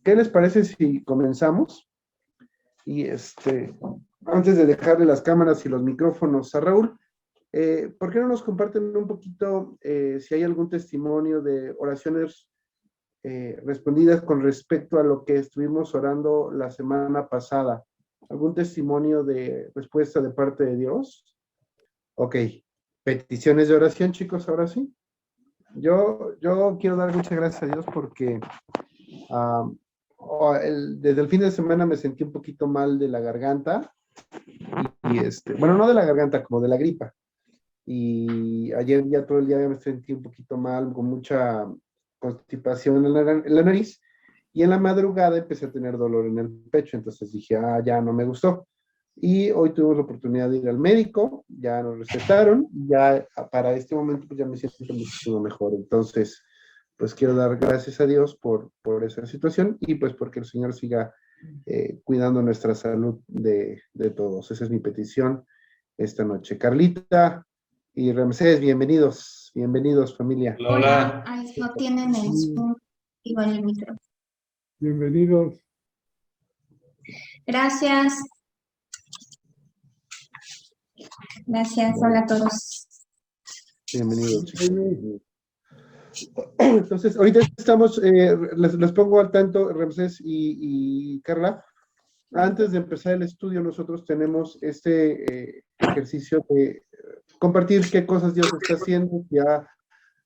¿qué les parece si comenzamos? Y antes de dejarle las cámaras y los micrófonos a Raúl, ¿por qué no nos comparten un poquito si hay algún testimonio de oraciones respondidas con respecto a lo que estuvimos orando la semana pasada? ¿Algún testimonio de respuesta de parte de Dios? Ok, peticiones de oración, chicos, ahora sí. Yo quiero dar muchas gracias a Dios porque desde el fin de semana me sentí un poquito mal de la garganta bueno, no de la garganta, como de la gripa. Y ayer ya todo el día me sentí un poquito mal, con mucha constipación en la nariz, y en la madrugada empecé a tener dolor en el pecho, entonces dije, ya no me gustó. Y hoy tuvimos la oportunidad de ir al médico, ya nos recetaron, ya para este momento pues ya me siento muchísimo mejor. Entonces, pues quiero dar gracias a Dios por esa situación y pues porque el Señor siga cuidando nuestra salud de todos. Esa es mi petición esta noche. Carlita y Ramsés, bienvenidos familia. Hola, hola. Ahí no tienen el Zoom, igual el micro. Bienvenidos. Gracias. Gracias, hola a todos. Bienvenidos, chicos. Entonces, ahorita estamos, les pongo al tanto, Ramsés y Carla. Antes de empezar el estudio, nosotros tenemos este ejercicio de compartir qué cosas Dios está haciendo, si ha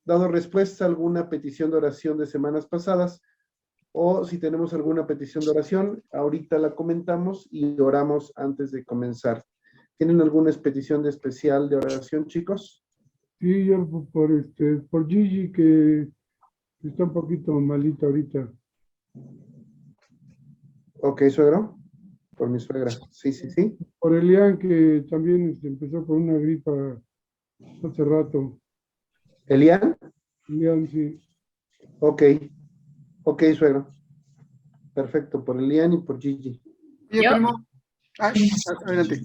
dado respuesta a alguna petición de oración de semanas pasadas, o si tenemos alguna petición de oración, ahorita la comentamos y oramos antes de comenzar. ¿Tienen alguna petición de especial de oración, chicos? Sí, yo por Gigi, que está un poquito malita ahorita. Ok, suegro. Por mi suegra. Sí. Por Elian, que también empezó con una gripa hace rato. ¿Elian? Elian, sí. Ok, suegro. Perfecto, por Elian y por Gigi. Oye, primo. Adelante.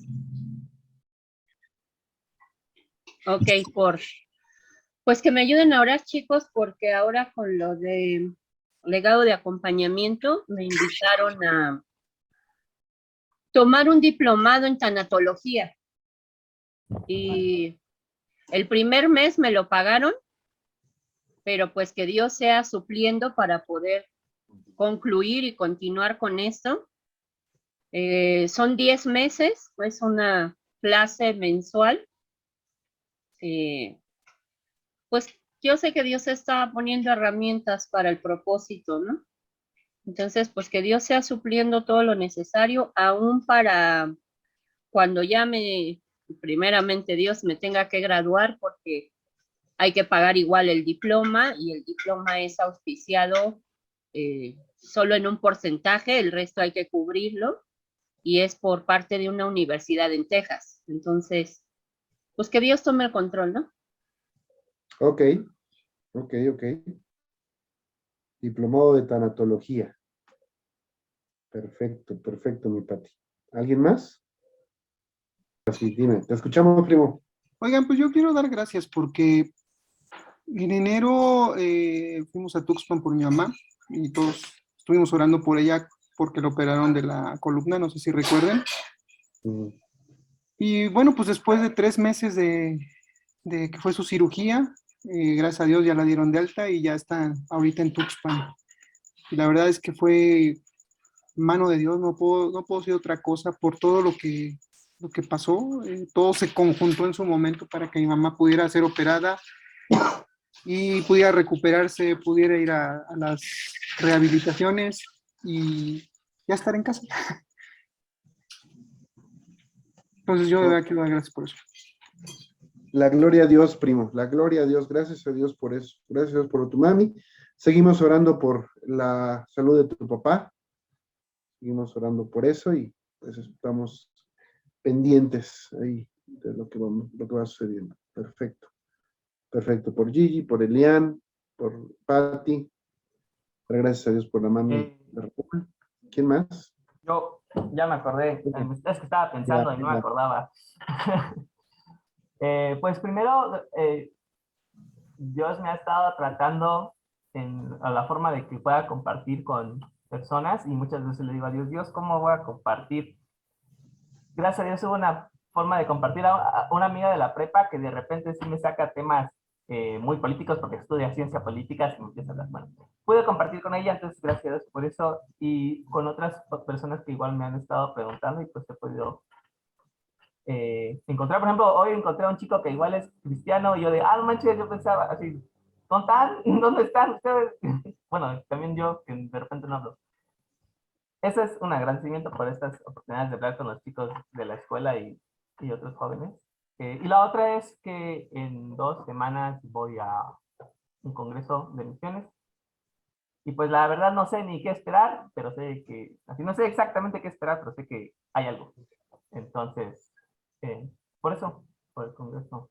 Ok, pues que me ayuden a orar, chicos, porque ahora con lo de legado de acompañamiento me invitaron a tomar un diplomado en tanatología. Y el primer mes me lo pagaron, pero pues que Dios sea supliendo para poder concluir y continuar con esto. Son 10 meses, es una clase mensual. Pues yo sé que Dios está poniendo herramientas para el propósito, ¿no? Entonces, pues que Dios sea supliendo todo lo necesario, aún para cuando ya primeramente Dios me tenga que graduar, porque hay que pagar igual el diploma, y el diploma es auspiciado solo en un porcentaje, el resto hay que cubrirlo, y es por parte de una universidad en Texas. Entonces, pues que Dios tome el control, ¿no? Ok. Diplomado de tanatología. Perfecto, mi Pati. ¿Alguien más? Sí, dime, te escuchamos, primo. Oigan, pues yo quiero dar gracias porque en enero fuimos a Tuxpan por mi mamá y todos estuvimos orando por ella porque la operaron de la columna, no sé si recuerden. Y bueno, pues después de 3 meses de que fue su cirugía, gracias a Dios ya la dieron de alta y ya está ahorita en Tuxpan. Y la verdad es que fue mano de Dios, no puedo decir otra cosa por todo lo que pasó. Todo se conjuntó en su momento para que mi mamá pudiera ser operada y pudiera recuperarse, pudiera ir a las rehabilitaciones y ya estar en casa. Entonces yo de verdad quiero dar gracias por eso. La gloria a Dios, primo. La gloria a Dios. Gracias a Dios por eso. Gracias a Dios por tu mami. Seguimos orando por la salud de tu papá. Seguimos orando por eso y pues estamos pendientes ahí de lo que va sucediendo. Perfecto. Por Gigi, por Elian, por Patti. Gracias a Dios por la mami de Raúl. ¿Quién más? Yo ya me acordé. Es que estaba pensando y no me acordaba. Pues primero, Dios me ha estado tratando a la forma de que pueda compartir con personas y muchas veces le digo a Dios, Dios, ¿cómo voy a compartir? Gracias a Dios hubo una forma de compartir a una amiga de la prepa que de repente sí me saca temas muy políticos porque estudia ciencia política y me empieza a hablar. Bueno, pude compartir con ella, entonces gracias a Dios por eso, y con otras personas que igual me han estado preguntando y pues he podido encontrar. Por ejemplo, hoy encontré a un chico que igual es cristiano y yo de, no manches, yo pensaba así, ¿dónde están? ¿Dónde están ustedes? Bueno, también yo que de repente no hablo. Eso es un agradecimiento por estas oportunidades de hablar con los chicos de la escuela y otros jóvenes. Y la otra es que en 2 semanas voy a un congreso de misiones. Y pues la verdad no sé ni qué esperar, pero sé que, así no sé exactamente qué esperar, pero sé que hay algo. Entonces, por eso, por el congreso.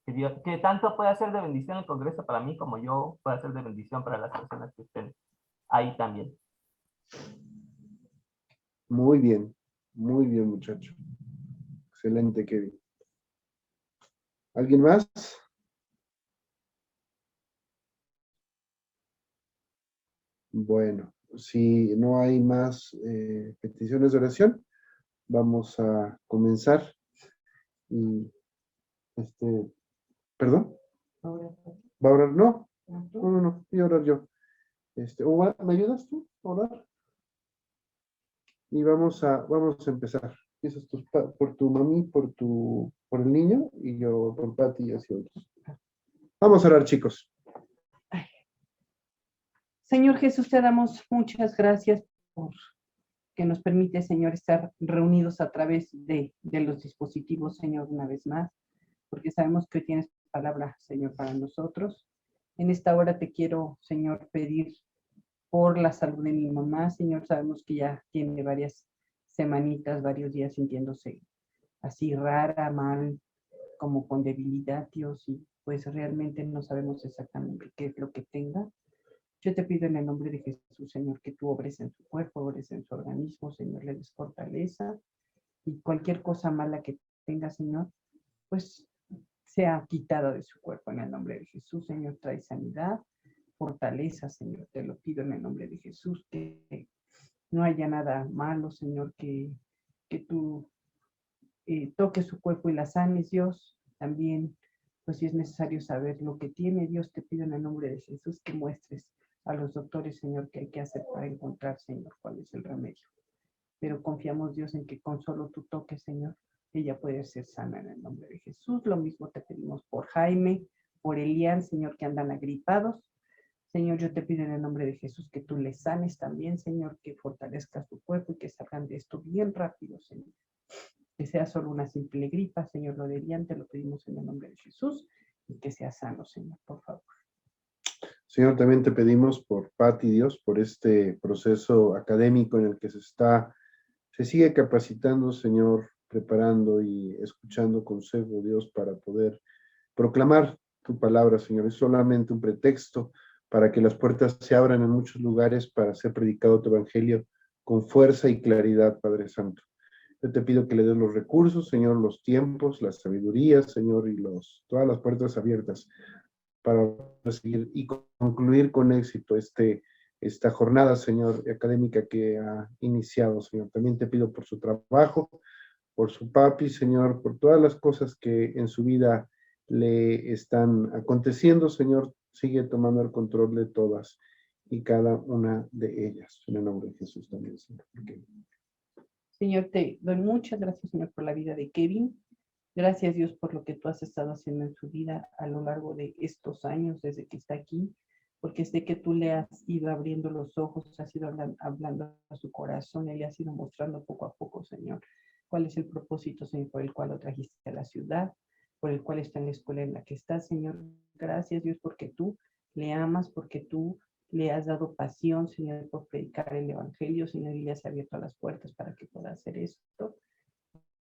Que tanto puede ser de bendición el congreso para mí como yo puede ser de bendición para las personas que estén ahí también. Muy bien, muchacho. Excelente, Kevin. ¿Alguien más? Bueno, si no hay más peticiones de oración, vamos a comenzar. Y, ¿perdón? ¿Va a orar? No, voy a orar yo. ¿Me ayudas tú a orar? Y vamos a empezar. Empiezas por tu mami, por el niño, y yo por Pati y así otros. Vamos a orar, chicos. Señor Jesús, te damos muchas gracias por que nos permite, Señor, estar reunidos a través de los dispositivos, Señor, una vez más, porque sabemos que hoy tienes palabra, Señor, para nosotros. En esta hora te quiero, Señor, pedir por la salud de mi mamá. Señor, sabemos que ya tiene varias semanitas, varios días sintiéndose así rara, mal, como con debilidad, Dios, y pues realmente no sabemos exactamente qué es lo que tenga. Yo te pido en el nombre de Jesús, Señor, que tú obres en su cuerpo, obres en su organismo, Señor, le des fortaleza y cualquier cosa mala que tenga, Señor, pues sea quitada de su cuerpo en el nombre de Jesús, Señor, trae sanidad, fortaleza, Señor, te lo pido en el nombre de Jesús, que no haya nada malo, Señor, que tú toques su cuerpo y la sanes, Dios, también, pues si es necesario saber lo que tiene, Dios, te pido en el nombre de Jesús que muestres a los doctores, Señor, qué hay que hacer para encontrar, Señor, cuál es el remedio. Pero confiamos, Dios, en que con solo tu toque, Señor, ella puede ser sana en el nombre de Jesús. Lo mismo te pedimos por Jaime, por Elian, Señor, que andan agripados. Señor, yo te pido en el nombre de Jesús que tú les sanes también, Señor, que fortalezcas tu cuerpo y que salgan de esto bien rápido, Señor. Que sea solo una simple gripa, Señor, lo de Elian, te lo pedimos en el nombre de Jesús y que sea sano, Señor, por favor. Señor, también te pedimos por Pati, Dios, por este proceso académico en el que se sigue capacitando, Señor, preparando y escuchando consejo, Dios, para poder proclamar tu palabra, Señor. Es solamente un pretexto para que las puertas se abran en muchos lugares para ser predicado tu evangelio con fuerza y claridad, Padre Santo. Yo te pido que le des los recursos, Señor, los tiempos, la sabiduría, Señor, y todas las puertas abiertas para seguir y concluir con éxito esta jornada, Señor, académica que ha iniciado, Señor. También te pido por su trabajo, por su papi, Señor, por todas las cosas que en su vida le están aconteciendo, Señor. Sigue tomando el control de todas y cada una de ellas. En el nombre de Jesús también, Señor. Señor, te doy muchas gracias, Señor, por la vida de Kevin. Gracias, Dios, por lo que tú has estado haciendo en su vida a lo largo de estos años, desde que está aquí, porque sé que tú le has ido abriendo los ojos, has ido hablando a su corazón, él le has ido mostrando poco a poco, Señor, cuál es el propósito, Señor, por el cual lo trajiste a la ciudad, por el cual está en la escuela en la que está, Señor. Gracias, Dios, porque tú le amas, porque tú le has dado pasión, Señor, por predicar el evangelio, Señor, y le has abierto las puertas para que pueda hacer esto.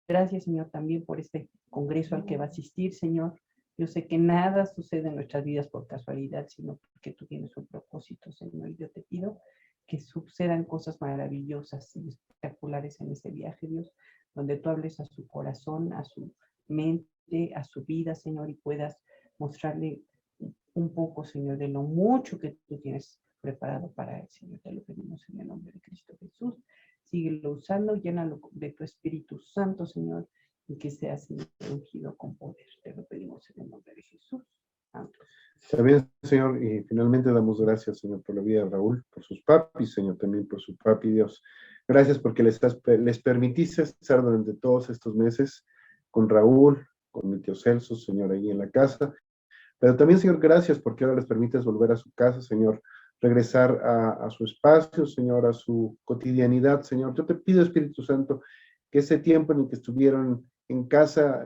Gracias, Señor, también por este congreso al que va a asistir, Señor. Yo sé que nada sucede en nuestras vidas por casualidad, sino porque tú tienes un propósito, Señor. Y yo te pido que sucedan cosas maravillosas y espectaculares en ese viaje, Dios, donde tú hables a su corazón, a su mente, a su vida, Señor, y puedas mostrarle un poco, Señor, de lo mucho que tú tienes preparado para él, Señor. Te lo pedimos en el nombre de Cristo Jesús. Síguelo usando, llénalo de tu Espíritu Santo, Señor, y que sea, Señor, ungido con poder. Te lo pedimos en el nombre de Jesús. Amén. También, Señor, y finalmente damos gracias, Señor, por la vida de Raúl, por sus papis, Señor, también por su papi, Dios. Gracias porque les permitiste estar durante todos estos meses con Raúl, con mi tío Celso, Señor, ahí en la casa. Pero también, Señor, gracias porque ahora les permites volver a su casa, Señor, regresar a su espacio, Señor, a su cotidianidad, Señor. Yo te pido, Espíritu Santo, que ese tiempo en el que estuvieron en casa,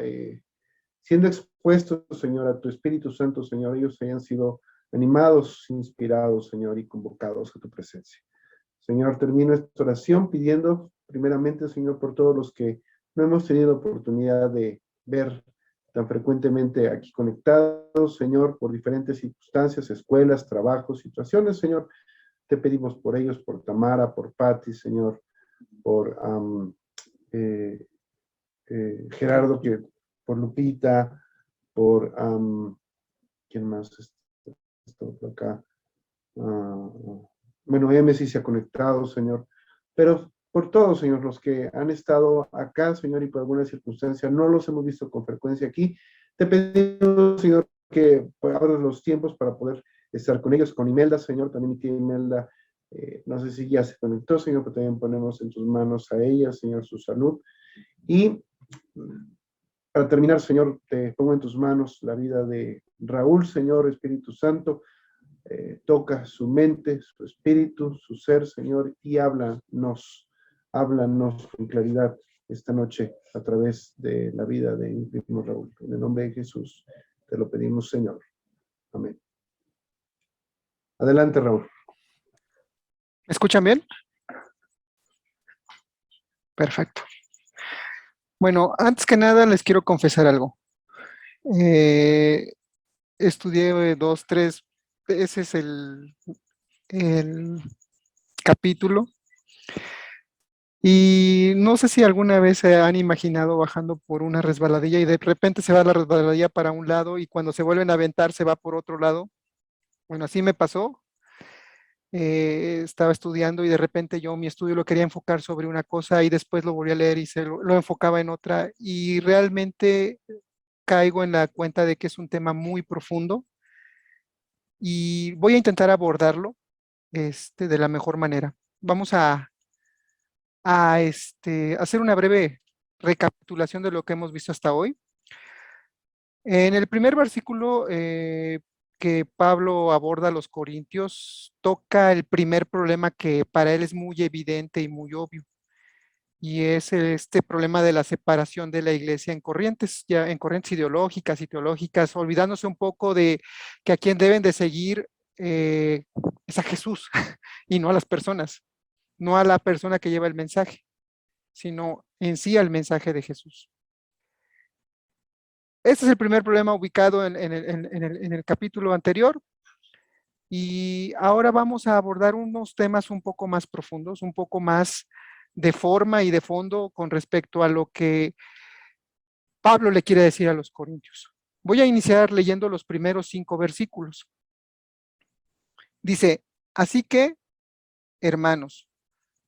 siendo expuestos, Señor, a tu Espíritu Santo, Señor, ellos hayan sido animados, inspirados, Señor, y convocados a tu presencia. Señor, termino esta oración pidiendo primeramente, Señor, por todos los que no hemos tenido oportunidad de ver tan frecuentemente aquí conectados, Señor, por diferentes circunstancias, escuelas, trabajos, situaciones, Señor. Te pedimos por ellos, por Tamara, por Patti, Señor, por Gerardo, por Lupita, por, ¿quién más está por acá? Bueno, M sí se ha conectado, Señor, pero por todos, Señor, los que han estado acá, Señor, y por alguna circunstancia no los hemos visto con frecuencia aquí, te pedimos, Señor, que abras los tiempos para poder estar con ellos, con Imelda, Señor, también mi tía Imelda, no sé si ya se conectó, Señor, pero también ponemos en tus manos a ella, Señor, su salud. Y para terminar, Señor, te pongo en tus manos la vida de Raúl, Señor, Espíritu Santo. Toca su mente, su espíritu, su ser, Señor, y háblanos con claridad esta noche a través de la vida de mi primo Raúl. En el nombre de Jesús te lo pedimos, Señor. Amén. Adelante, Raúl. ¿Me escuchan bien? Perfecto. Bueno, antes que nada les quiero confesar algo. Estudié 2, 3 veces el capítulo y no sé si alguna vez se han imaginado bajando por una resbaladilla y de repente se va la resbaladilla para un lado y cuando se vuelven a aventar se va por otro lado. Bueno, así me pasó. Estaba estudiando y de repente yo mi estudio lo quería enfocar sobre una cosa y después lo volví a leer y lo enfocaba en otra y realmente caigo en la cuenta de que es un tema muy profundo y voy a intentar abordarlo de la mejor manera. Vamos a hacer una breve recapitulación de lo que hemos visto hasta hoy. En el primer versículo que Pablo aborda a los Corintios, toca el primer problema que para él es muy evidente y muy obvio, y es este problema de la separación de la iglesia en corrientes, ya en corrientes ideológicas y teológicas, olvidándose un poco de que a quien deben de seguir es a Jesús y no a las personas, no a la persona que lleva el mensaje, sino en sí al mensaje de Jesús. Este es el primer problema ubicado en el capítulo anterior. Y ahora vamos a abordar unos temas un poco más profundos, un poco más de forma y de fondo con respecto a lo que Pablo le quiere decir a los corintios. Voy a iniciar leyendo los primeros 5 versículos. Dice, así que, hermanos,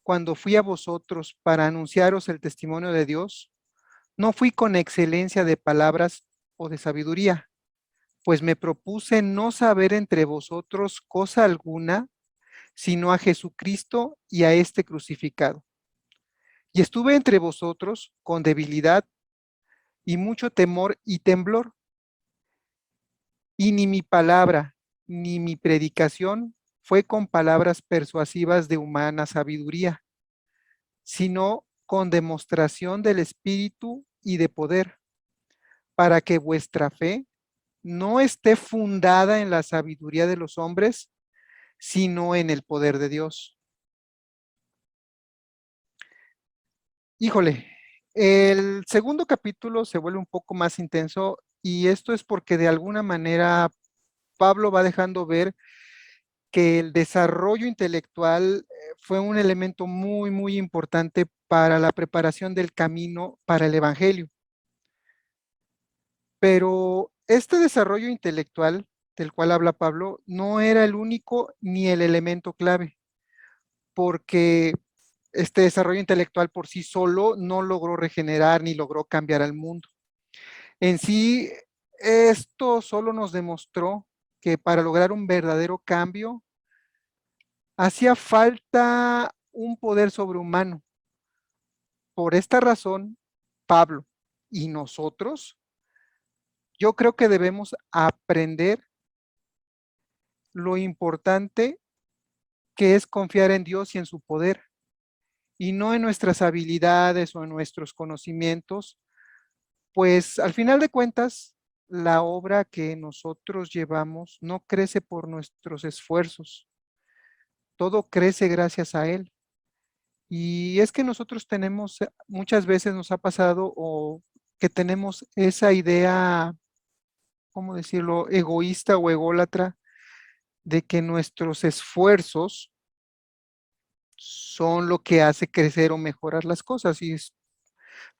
cuando fui a vosotros para anunciaros el testimonio de Dios, no fui con excelencia de palabras o de sabiduría, pues me propuse no saber entre vosotros cosa alguna, sino a Jesucristo y a este crucificado. Y estuve entre vosotros con debilidad y mucho temor y temblor, y ni mi palabra ni mi predicación fue con palabras persuasivas de humana sabiduría, sino con demostración del Espíritu y de poder, para que vuestra fe no esté fundada en la sabiduría de los hombres, sino en el poder de Dios. Híjole, el segundo capítulo se vuelve un poco más intenso y esto es porque de alguna manera Pablo va dejando ver que el desarrollo intelectual fue un elemento muy, muy importante para la preparación del camino para el evangelio. Pero este desarrollo intelectual del cual habla Pablo, no era el único ni el elemento clave, porque este desarrollo intelectual por sí solo no logró regenerar ni logró cambiar al mundo. En sí, esto solo nos demostró que para lograr un verdadero cambio hacía falta un poder sobrehumano. Por esta razón, Pablo y nosotros, yo creo que debemos aprender lo importante que es confiar en Dios y en su poder, y no en nuestras habilidades o en nuestros conocimientos, pues al final de cuentas, la obra que nosotros llevamos no crece por nuestros esfuerzos, todo crece gracias a Él. Y es que nosotros tenemos, muchas veces nos ha pasado o que tenemos esa idea, ¿cómo decirlo?, egoísta o ególatra de que nuestros esfuerzos son lo que hace crecer o mejorar las cosas y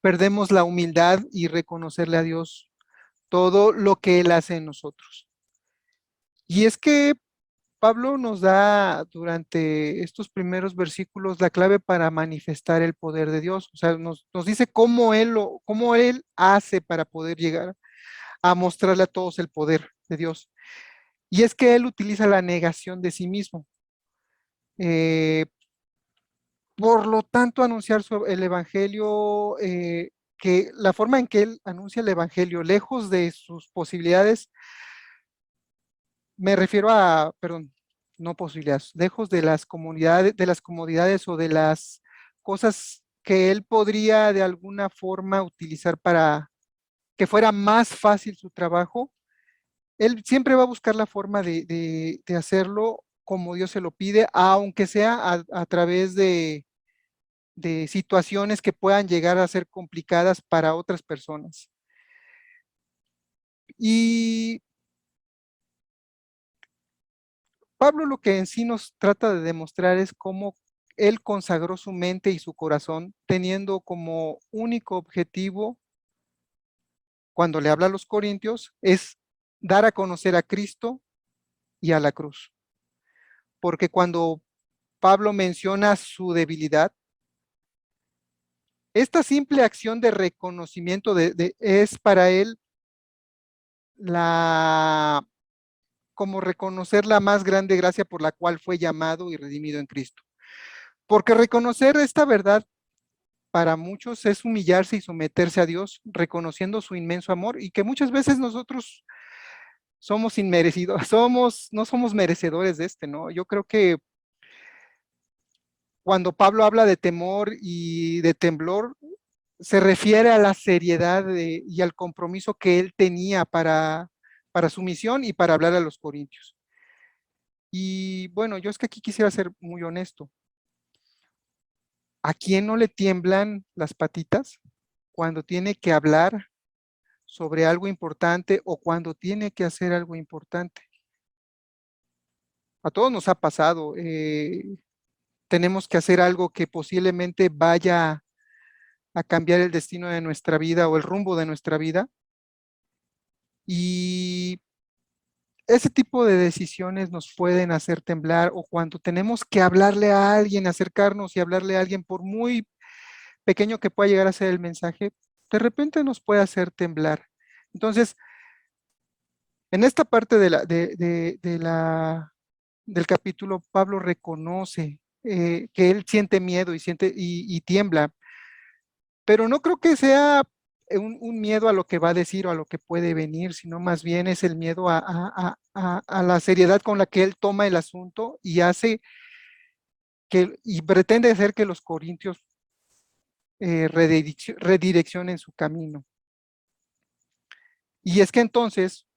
perdemos la humildad y reconocerle a Dios todo lo que Él hace en nosotros. Y es que Pablo nos da durante estos primeros versículos la clave para manifestar el poder de Dios. O sea, nos dice cómo él hace para poder llegar a mostrarle a todos el poder de Dios. Y es que Él utiliza la negación de sí mismo. Eh, por lo tanto, anunciar el Evangelio, que la forma en que Él anuncia el Evangelio, lejos de sus posibilidades, me refiero a, perdón, no posibilidades, lejos de las comunidades, de las comodidades o de las cosas que él podría de alguna forma utilizar para que fuera más fácil su trabajo, él siempre va a buscar la forma de hacerlo como Dios se lo pide, aunque sea a través de situaciones que puedan llegar a ser complicadas para otras personas. Y Pablo lo que en sí nos trata de demostrar es cómo él consagró su mente y su corazón teniendo como único objetivo, cuando le habla a los corintios, es dar a conocer a Cristo y a la cruz. Porque cuando Pablo menciona su debilidad, esta simple acción de reconocimiento es para él la, como reconocer la más grande gracia por la cual fue llamado y redimido en Cristo. Porque reconocer esta verdad para muchos es humillarse y someterse a Dios, reconociendo su inmenso amor y que muchas veces nosotros somos inmerecidos, no somos merecedores de ¿no? Yo creo que cuando Pablo habla de temor y de temblor, se refiere a la seriedad y al compromiso que él tenía para su misión y para hablar a los corintios. Y bueno, yo es que aquí quisiera ser muy honesto. ¿A quién no le tiemblan las patitas cuando tiene que hablar sobre algo importante o cuando tiene que hacer algo importante? A todos nos ha pasado. Tenemos que hacer algo que posiblemente vaya a cambiar el destino de nuestra vida o el rumbo de nuestra vida. Y ese tipo de decisiones nos pueden hacer temblar o cuando tenemos que hablarle a alguien, acercarnos y hablarle a alguien, por muy pequeño que pueda llegar a ser el mensaje, de repente nos puede hacer temblar. Entonces, en esta parte del capítulo, Pablo reconoce que él siente miedo y tiembla, pero no creo que sea un miedo a lo que va a decir o a lo que puede venir, sino más bien es el miedo a la seriedad con la que él toma el asunto y hace y pretende hacer que los corintios redireccionen su camino. Y es que entonces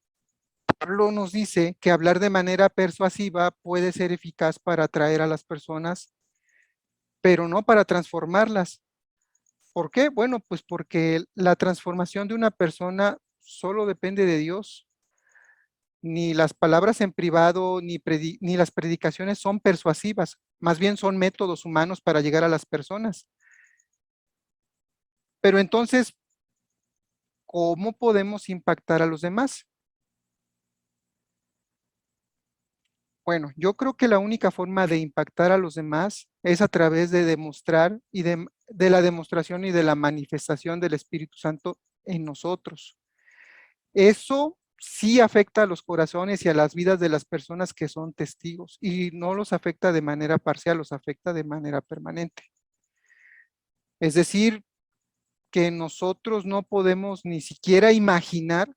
Pablo nos dice que hablar de manera persuasiva puede ser eficaz para atraer a las personas, pero no para transformarlas. ¿Por qué? Bueno, pues porque la transformación de una persona solo depende de Dios. Ni las palabras en privado ni las predicaciones son persuasivas, más bien son métodos humanos para llegar a las personas. Pero entonces, ¿cómo podemos impactar a los demás? Bueno, yo creo que la única forma de impactar a los demás es a través de demostrar y de la demostración y de la manifestación del Espíritu Santo en nosotros. Eso sí afecta a los corazones y a las vidas de las personas que son testigos y no los afecta de manera parcial, los afecta de manera permanente. Es decir, que nosotros no podemos ni siquiera imaginar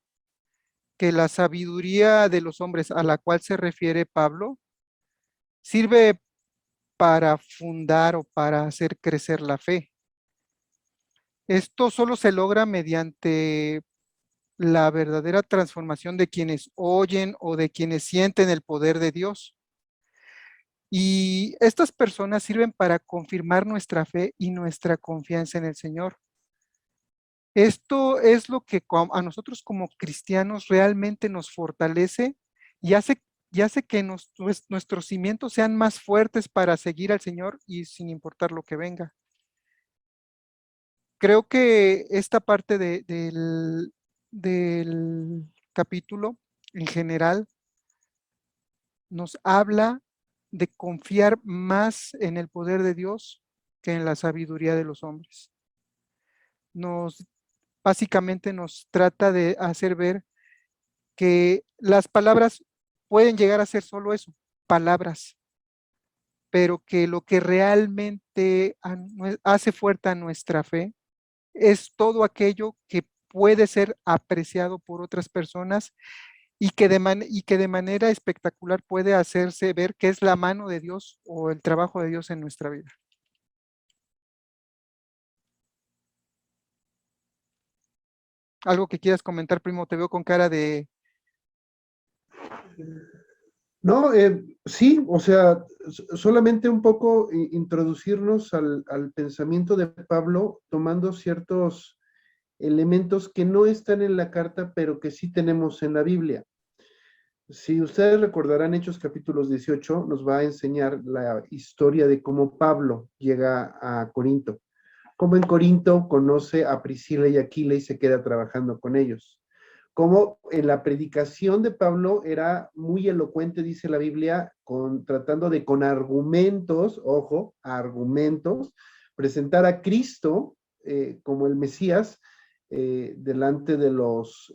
que la sabiduría de los hombres a la cual se refiere Pablo sirve para fundar o para hacer crecer la fe. Esto solo se logra mediante la verdadera transformación de quienes oyen o de quienes sienten el poder de Dios. Y estas personas sirven para confirmar nuestra fe y nuestra confianza en el Señor. Esto es lo que a nosotros como cristianos realmente nos fortalece y hace que nuestros cimientos sean más fuertes para seguir al Señor y sin importar lo que venga. Creo que esta parte del capítulo en general nos habla de confiar más en el poder de Dios que en la sabiduría de los hombres. Básicamente nos trata de hacer ver que las palabras pueden llegar a ser solo eso, palabras, pero que lo que realmente hace fuerte a nuestra fe es todo aquello que puede ser apreciado por otras personas y que de manera espectacular puede hacerse ver que es la mano de Dios o el trabajo de Dios en nuestra vida. ¿Algo que quieras comentar, primo? Te veo con cara de... No, sí, o sea, solamente un poco introducirnos al pensamiento de Pablo, tomando ciertos elementos que no están en la carta, pero que sí tenemos en la Biblia. Si ustedes recordarán Hechos capítulos 18, nos va a enseñar la historia de cómo Pablo llega a Corinto. Cómo en Corinto conoce a Priscila y Aquila y se queda trabajando con ellos. Cómo en la predicación de Pablo era muy elocuente, dice la Biblia, tratando de con argumentos, ojo, argumentos, presentar a Cristo como el Mesías delante de los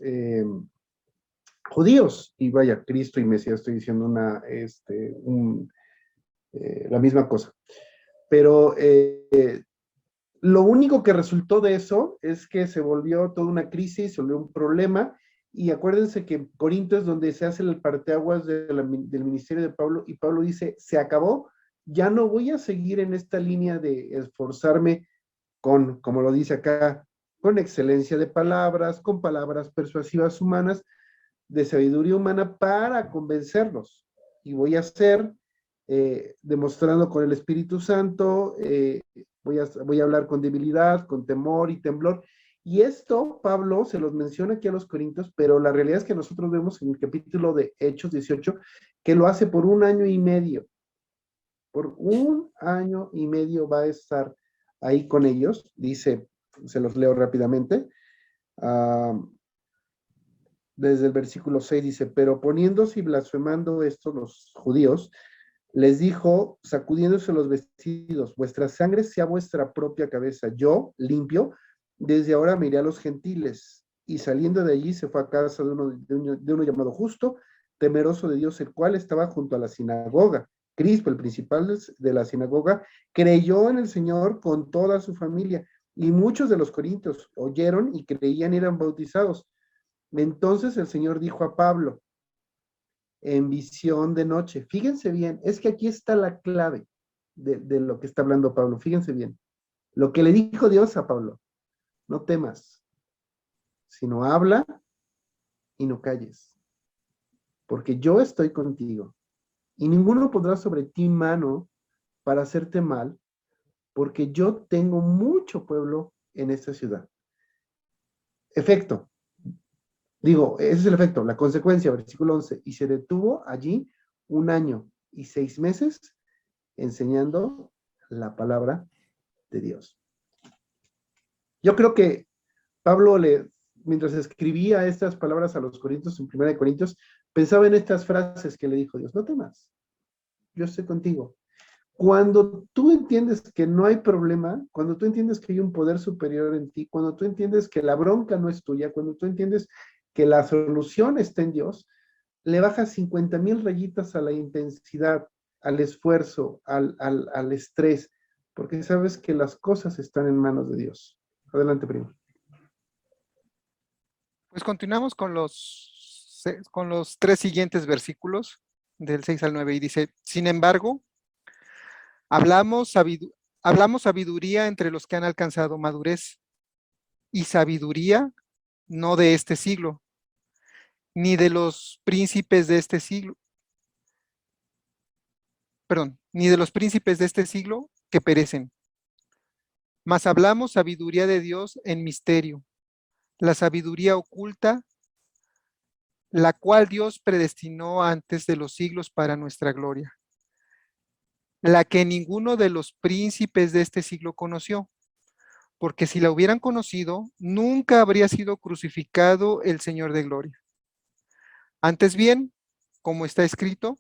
judíos. Y vaya, Cristo y Mesías, estoy diciendo la misma cosa. Pero lo único que resultó de eso es que se volvió toda una crisis, se volvió un problema, y acuérdense que Corinto es donde se hace el parteaguas del ministerio de Pablo, y Pablo dice, se acabó, ya no voy a seguir en esta línea de esforzarme como lo dice acá, con excelencia de palabras, con palabras persuasivas humanas, de sabiduría humana para convencerlos. Y voy a hacer, demostrando con el Espíritu Santo, voy a hablar con debilidad, con temor y temblor. Y esto Pablo se los menciona aquí a los Corintios, pero la realidad es que nosotros vemos en el capítulo de Hechos 18 que lo hace por 1 año y medio. Por 1 año y medio va a estar ahí con ellos. Dice, se los leo rápidamente. Desde el versículo 6 dice, pero poniéndose y blasfemando estos los judíos, les dijo, sacudiéndose los vestidos, vuestra sangre sea vuestra propia cabeza, yo, limpio, desde ahora me iré a los gentiles. Y saliendo de allí se fue a casa de uno llamado Justo, temeroso de Dios, el cual estaba junto a la sinagoga. Crispo, el principal de la sinagoga, creyó en el Señor con toda su familia, y muchos de los corintios oyeron y creían y eran bautizados. Entonces el Señor dijo a Pablo, en visión de noche, fíjense bien, es que aquí está la clave de lo que está hablando Pablo, fíjense bien, lo que le dijo Dios a Pablo, no temas, sino habla y no calles, porque yo estoy contigo, y ninguno podrá sobre ti mano para hacerte mal, porque yo tengo mucho pueblo en esta ciudad. Efecto. Digo, ese es el efecto, la consecuencia, versículo 11, y se detuvo allí 1 año y 6 meses enseñando la palabra de Dios. Yo creo que Pablo, mientras escribía estas palabras a los Corintios, en 1 Corintios, pensaba en estas frases que le dijo Dios, no temas, yo estoy contigo. Cuando tú entiendes que no hay problema, cuando tú entiendes que hay un poder superior en ti, cuando tú entiendes que la bronca no es tuya, cuando tú entiendes que la solución está en Dios, le bajas 50,000 rayitas a la intensidad, al esfuerzo, al estrés, porque sabes que las cosas están en manos de Dios. Adelante, primo. Pues continuamos con los 3 siguientes versículos, del 6 al 9, y dice, sin embargo, hablamos sabiduría entre los que han alcanzado madurez, y sabiduría no de este siglo, ni de los príncipes de este siglo, ni de los príncipes de este siglo que perecen. Mas hablamos sabiduría de Dios en misterio, la sabiduría oculta, la cual Dios predestinó antes de los siglos para nuestra gloria, la que ninguno de los príncipes de este siglo conoció, porque si la hubieran conocido, nunca habría sido crucificado el Señor de gloria. Antes bien, como está escrito,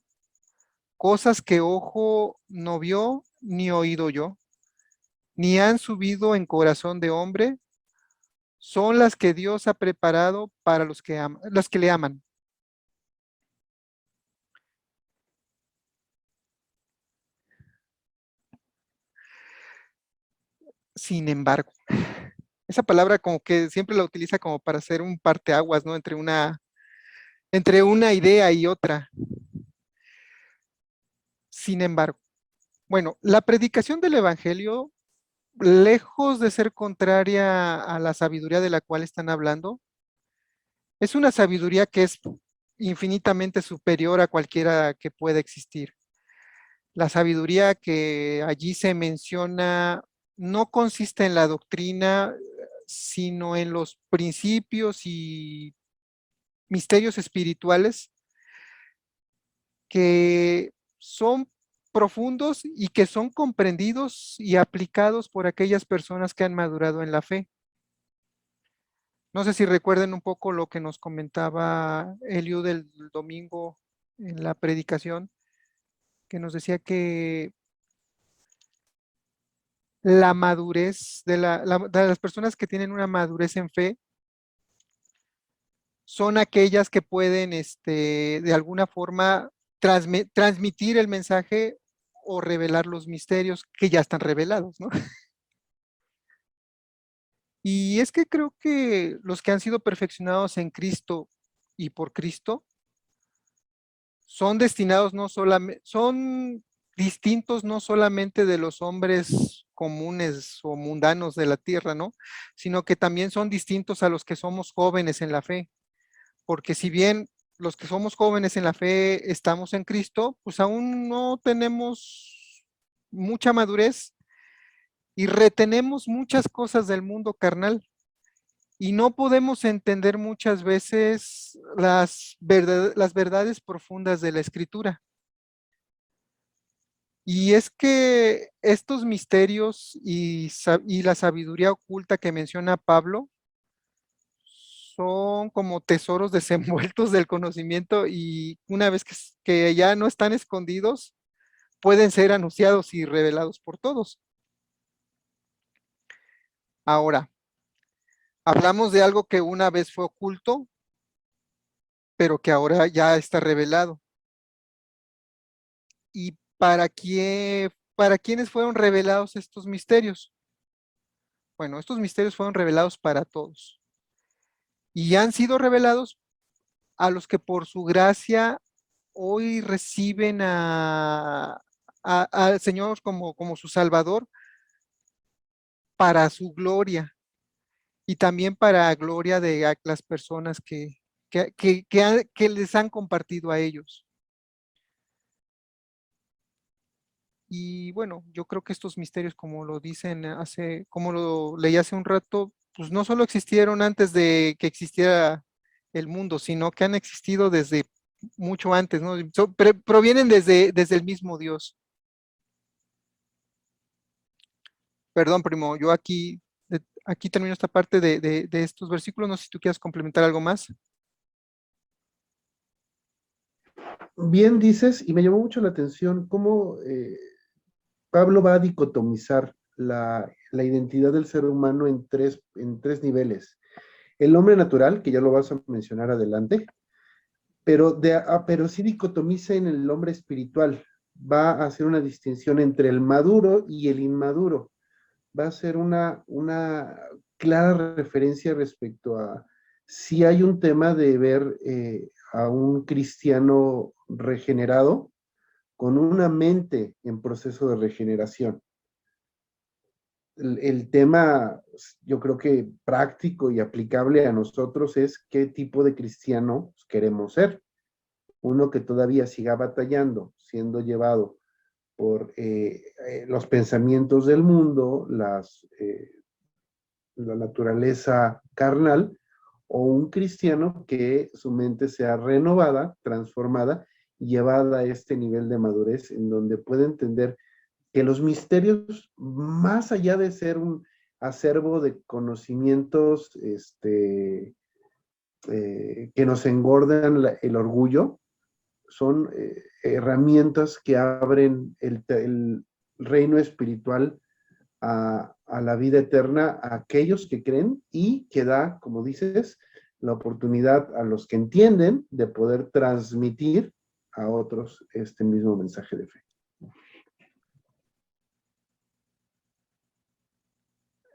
cosas que ojo no vio, ni oído yo, ni han subido en corazón de hombre, son las que Dios ha preparado para los que le aman. Sin embargo, esa palabra como que siempre la utiliza como para hacer un parteaguas, ¿no? Entre una idea y otra. Sin embargo, bueno, la predicación del Evangelio, lejos de ser contraria a la sabiduría de la cual están hablando, es una sabiduría que es infinitamente superior a cualquiera que pueda existir. La sabiduría que allí se menciona no consiste en la doctrina, sino en los principios y misterios espirituales que son profundos y que son comprendidos y aplicados por aquellas personas que han madurado en la fe. No sé si recuerden un poco lo que nos comentaba Eliud del domingo en la predicación, que nos decía que la madurez de las personas que tienen una madurez en fe son aquellas que pueden, de alguna forma, transmitir el mensaje o revelar los misterios que ya están revelados, ¿no? Y es que creo que los que han sido perfeccionados en Cristo y por Cristo son destinados no solamente, son distintos no solamente de los hombres comunes o mundanos de la tierra, ¿no? Sino que también son distintos a los que somos jóvenes en la fe. Porque si bien los que somos jóvenes en la fe estamos en Cristo, pues aún no tenemos mucha madurez y retenemos muchas cosas del mundo carnal y no podemos entender muchas veces las verdades profundas de la Escritura. Y es que estos misterios y la sabiduría oculta que menciona Pablo son como tesoros desenvueltos del conocimiento y una vez que ya no están escondidos, pueden ser anunciados y revelados por todos. Ahora, hablamos de algo que una vez fue oculto, pero que ahora ya está revelado. ¿Y para quiénes fueron revelados estos misterios? Bueno, estos misterios fueron revelados para todos. Y han sido revelados a los que por su gracia hoy reciben al Señor como su Salvador para su gloria y también para gloria de las personas que les han compartido a ellos. Y bueno, yo creo que estos misterios, como lo dicen como lo leí hace un rato, pues no solo existieron antes de que existiera el mundo, sino que han existido desde mucho antes, ¿no? Provienen desde el mismo Dios. Perdón, primo, yo aquí termino esta parte de estos versículos. No sé si tú quieres complementar algo más. bien dices, y me llamó mucho la atención cómo Pablo va a dicotomizar la identidad del ser humano en tres niveles. El hombre natural, que ya lo vas a mencionar adelante, pero sí dicotomiza en el hombre espiritual. Va a hacer una distinción entre el maduro y el inmaduro. Va a ser una clara referencia respecto a si hay un tema de ver a un cristiano regenerado con una mente en proceso de regeneración. El tema, yo creo que práctico y aplicable a nosotros es qué tipo de cristiano queremos ser. Uno que todavía siga batallando, siendo llevado por los pensamientos del mundo, la naturaleza carnal, o un cristiano que su mente sea renovada, transformada, llevada a este nivel de madurez en donde puede entender que los misterios, más allá de ser un acervo de conocimientos que nos engordan el orgullo, son herramientas que abren el reino espiritual a la vida eterna a aquellos que creen y que da, como dices, la oportunidad a los que entienden de poder transmitir a otros este mismo mensaje de fe.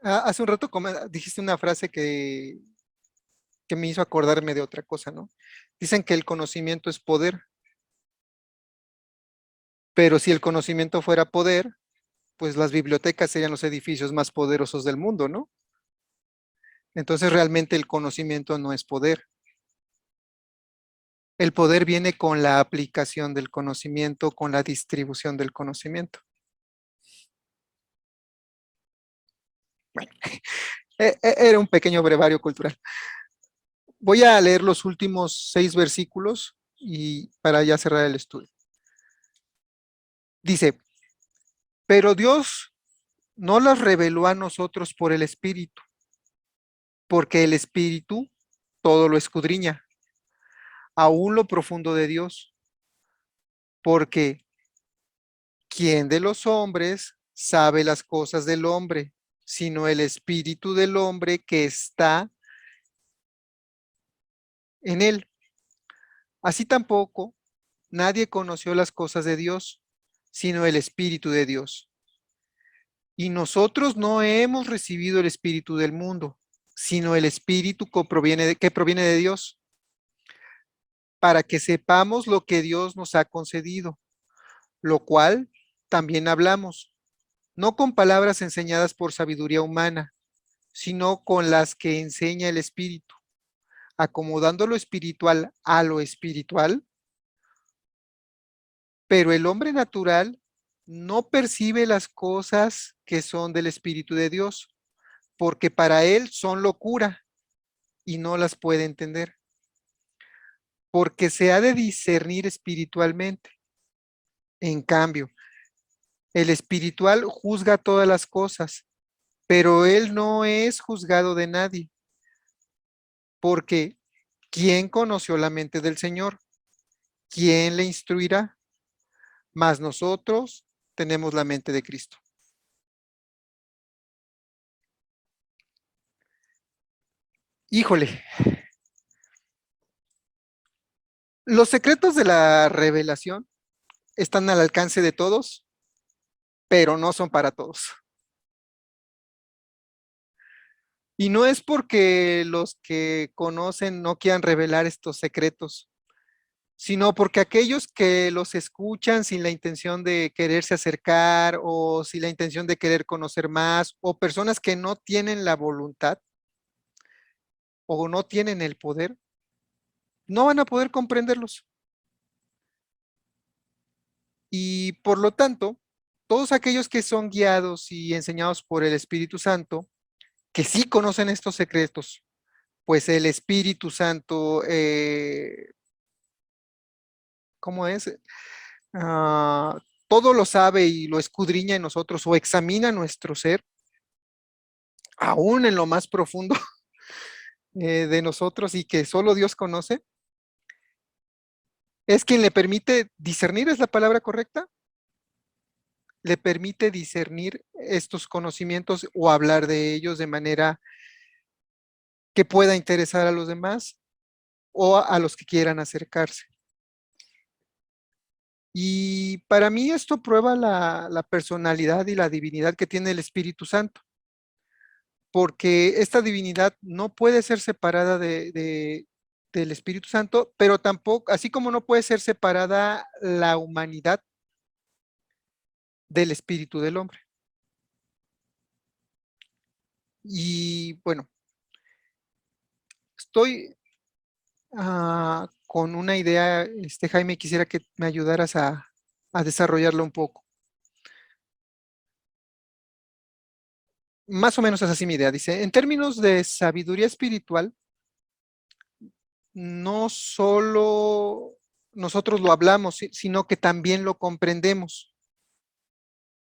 Hace un rato dijiste una frase que me hizo acordarme de otra cosa, ¿no? Dicen que el conocimiento es poder, pero si el conocimiento fuera poder, pues las bibliotecas serían los edificios más poderosos del mundo, ¿no? Entonces realmente el conocimiento no es poder. El poder viene con la aplicación del conocimiento, con la distribución del conocimiento. Bueno, era un pequeño brevario cultural. Voy a leer los últimos 6 versículos y para ya cerrar el estudio. Dice, pero Dios no las reveló a nosotros por el Espíritu, porque el Espíritu todo lo escudriña, aún lo profundo de Dios, porque ¿quién de los hombres sabe las cosas del hombre, sino el Espíritu del hombre que está en él? Así tampoco nadie conoció las cosas de Dios, sino el Espíritu de Dios. Y nosotros no hemos recibido el Espíritu del mundo, sino el Espíritu que proviene de Dios, para que sepamos lo que Dios nos ha concedido, lo cual también hablamos, no con palabras enseñadas por sabiduría humana, sino con las que enseña el Espíritu, acomodando lo espiritual a lo espiritual. Pero el hombre natural no percibe las cosas que son del Espíritu de Dios, porque para él son locura y no las puede entender, porque se ha de discernir espiritualmente. En cambio, el espiritual juzga todas las cosas, pero él no es juzgado de nadie, porque ¿quién conoció la mente del Señor? ¿Quién le instruirá? Mas nosotros tenemos la mente de Cristo. Híjole, los secretos de la revelación están al alcance de todos, pero no son para todos. Y no es porque los que conocen no quieran revelar estos secretos, sino porque aquellos que los escuchan sin la intención de quererse acercar o sin la intención de querer conocer más, o personas que no tienen la voluntad o no tienen el poder, no van a poder comprenderlos. Y por lo tanto, todos aquellos que son guiados y enseñados por el Espíritu Santo, que sí conocen estos secretos, pues el Espíritu Santo, ¿cómo es? Todo lo sabe y lo escudriña en nosotros o examina nuestro ser, aún en lo más profundo de nosotros y que solo Dios conoce. es quien le permite discernir, ¿es la palabra correcta? Le permite discernir estos conocimientos o hablar de ellos de manera que pueda interesar a los demás o a los que quieran acercarse. Y para mí esto prueba la personalidad y la divinidad que tiene el Espíritu Santo, porque esta divinidad no puede ser separada del Espíritu Santo, pero tampoco, así como no puede ser separada la humanidad del espíritu del hombre. Y bueno, estoy con una idea, Jaime, quisiera que me ayudaras a desarrollarla un poco. Más o menos es así mi idea. Dice, en términos de sabiduría espiritual, no solo nosotros lo hablamos, sino que también lo comprendemos.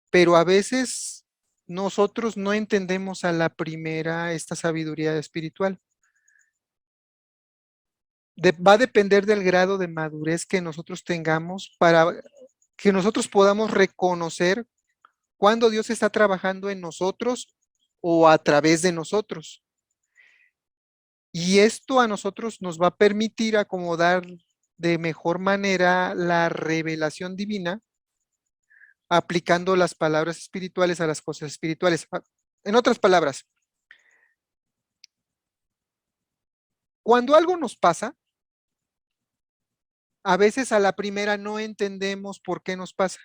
Pero a veces nosotros no entendemos a la primera esta sabiduría espiritual. Va a depender del grado de madurez que nosotros tengamos para que nosotros podamos reconocer cuando Dios está trabajando en nosotros o a través de nosotros. Y esto a nosotros nos va a permitir acomodar de mejor manera la revelación divina, aplicando las palabras espirituales a las cosas espirituales. En otras palabras, cuando algo nos pasa, a veces a la primera no entendemos por qué nos pasa.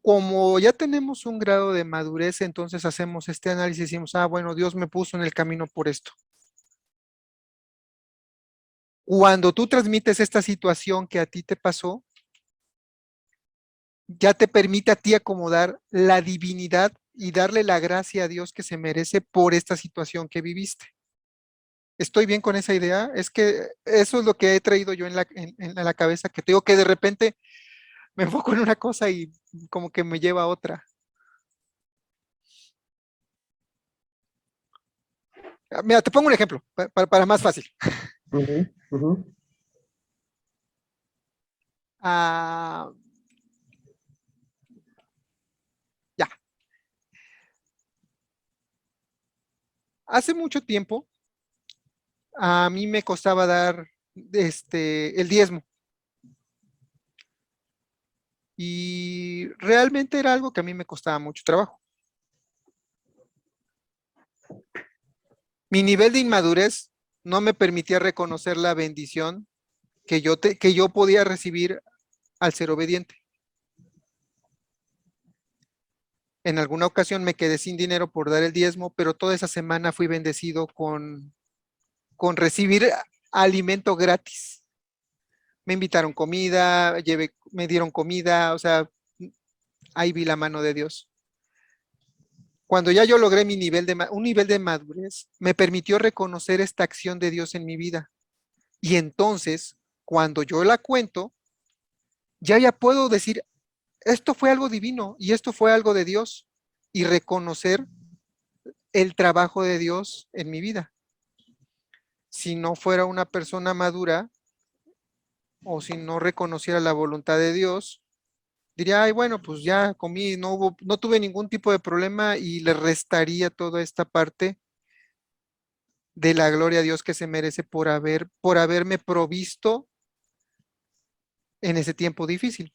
Como ya tenemos un grado de madurez, entonces hacemos este análisis y decimos, bueno, Dios me puso en el camino por esto. Cuando tú transmites esta situación que a ti te pasó, ya te permite a ti acomodar la divinidad y darle la gracia a Dios que se merece por esta situación que viviste. ¿Estoy bien con esa idea? Es que eso es lo que he traído yo en la cabeza, que tengo que de repente me enfoco en una cosa y como que me lleva a otra. Mira, te pongo un ejemplo para más fácil. Ya. Hace mucho tiempo a mí me costaba dar el diezmo. Y realmente era algo que a mí me costaba mucho trabajo. Mi nivel de inmadurez no me permitía reconocer la bendición que yo podía recibir al ser obediente. En alguna ocasión me quedé sin dinero por dar el diezmo, pero toda esa semana fui bendecido con recibir alimento gratis. Me invitaron comida, me dieron comida, o sea, ahí vi la mano de Dios. Cuando ya yo logré un nivel de madurez, me permitió reconocer esta acción de Dios en mi vida. Y entonces, cuando yo la cuento, ya puedo decir, esto fue algo divino y esto fue algo de Dios, y reconocer el trabajo de Dios en mi vida. Si no fuera una persona madura o si no reconociera la voluntad de Dios, diría, ay, bueno, pues ya comí, no tuve ningún tipo de problema, y le restaría toda esta parte de la gloria a Dios que se merece por haberme provisto en ese tiempo difícil.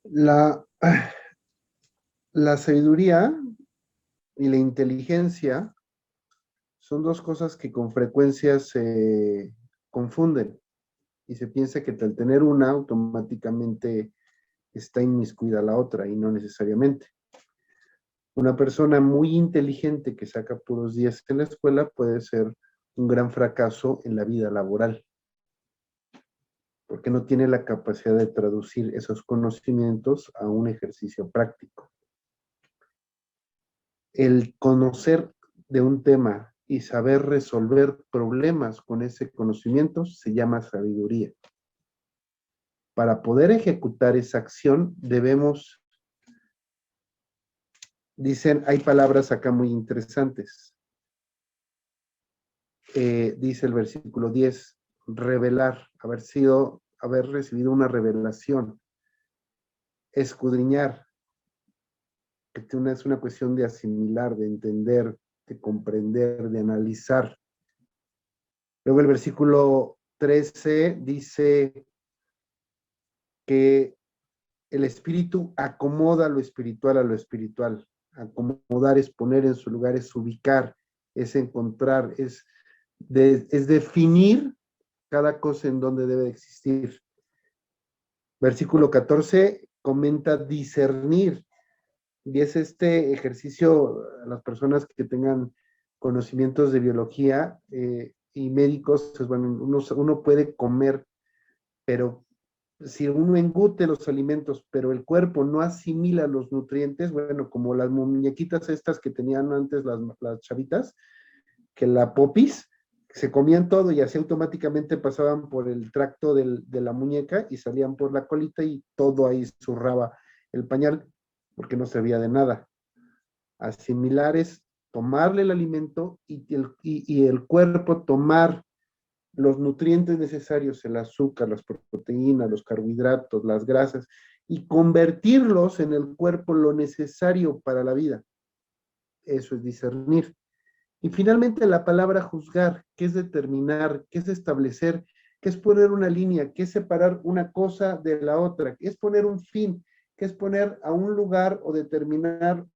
La sabiduría y la inteligencia son dos cosas que con frecuencia se confunden y se piensa que al tener una automáticamente está inmiscuida la otra, y no necesariamente. Una persona muy inteligente que saca puros 10 en la escuela puede ser un gran fracaso en la vida laboral, porque no tiene la capacidad de traducir esos conocimientos a un ejercicio práctico. El conocer de un tema y saber resolver problemas con ese conocimiento se llama sabiduría. Para poder ejecutar esa acción debemos Dicen, hay palabras acá muy interesantes. Dice el versículo 10, revelar, haber recibido una revelación, escudriñar, que es una cuestión de asimilar, de entender, de comprender, de analizar. Luego el versículo 13 dice que el espíritu acomoda lo espiritual a lo espiritual. Acomodar es poner en su lugar, es ubicar, es encontrar, es definir cada cosa en donde debe existir. Versículo 14 comenta discernir, y es este ejercicio a las personas que tengan conocimientos de biología y médicos, pues bueno, uno puede comer, pero si uno engute los alimentos, pero el cuerpo no asimila los nutrientes, bueno, como las muñequitas estas que tenían antes las chavitas, que la popis, se comían todo y así automáticamente pasaban por el tracto de la muñeca y salían por la colita y todo ahí zurraba el pañal porque no servía de nada. Asimilar es tomarle el alimento y el cuerpo tomar los nutrientes necesarios, el azúcar, las proteínas, los carbohidratos, las grasas, y convertirlos en el cuerpo lo necesario para la vida. Eso es discernir. Y finalmente la palabra juzgar, que es determinar, que es establecer, que es poner una línea, que es separar una cosa de la otra, que es poner un fin, que es poner a un lugar o determinar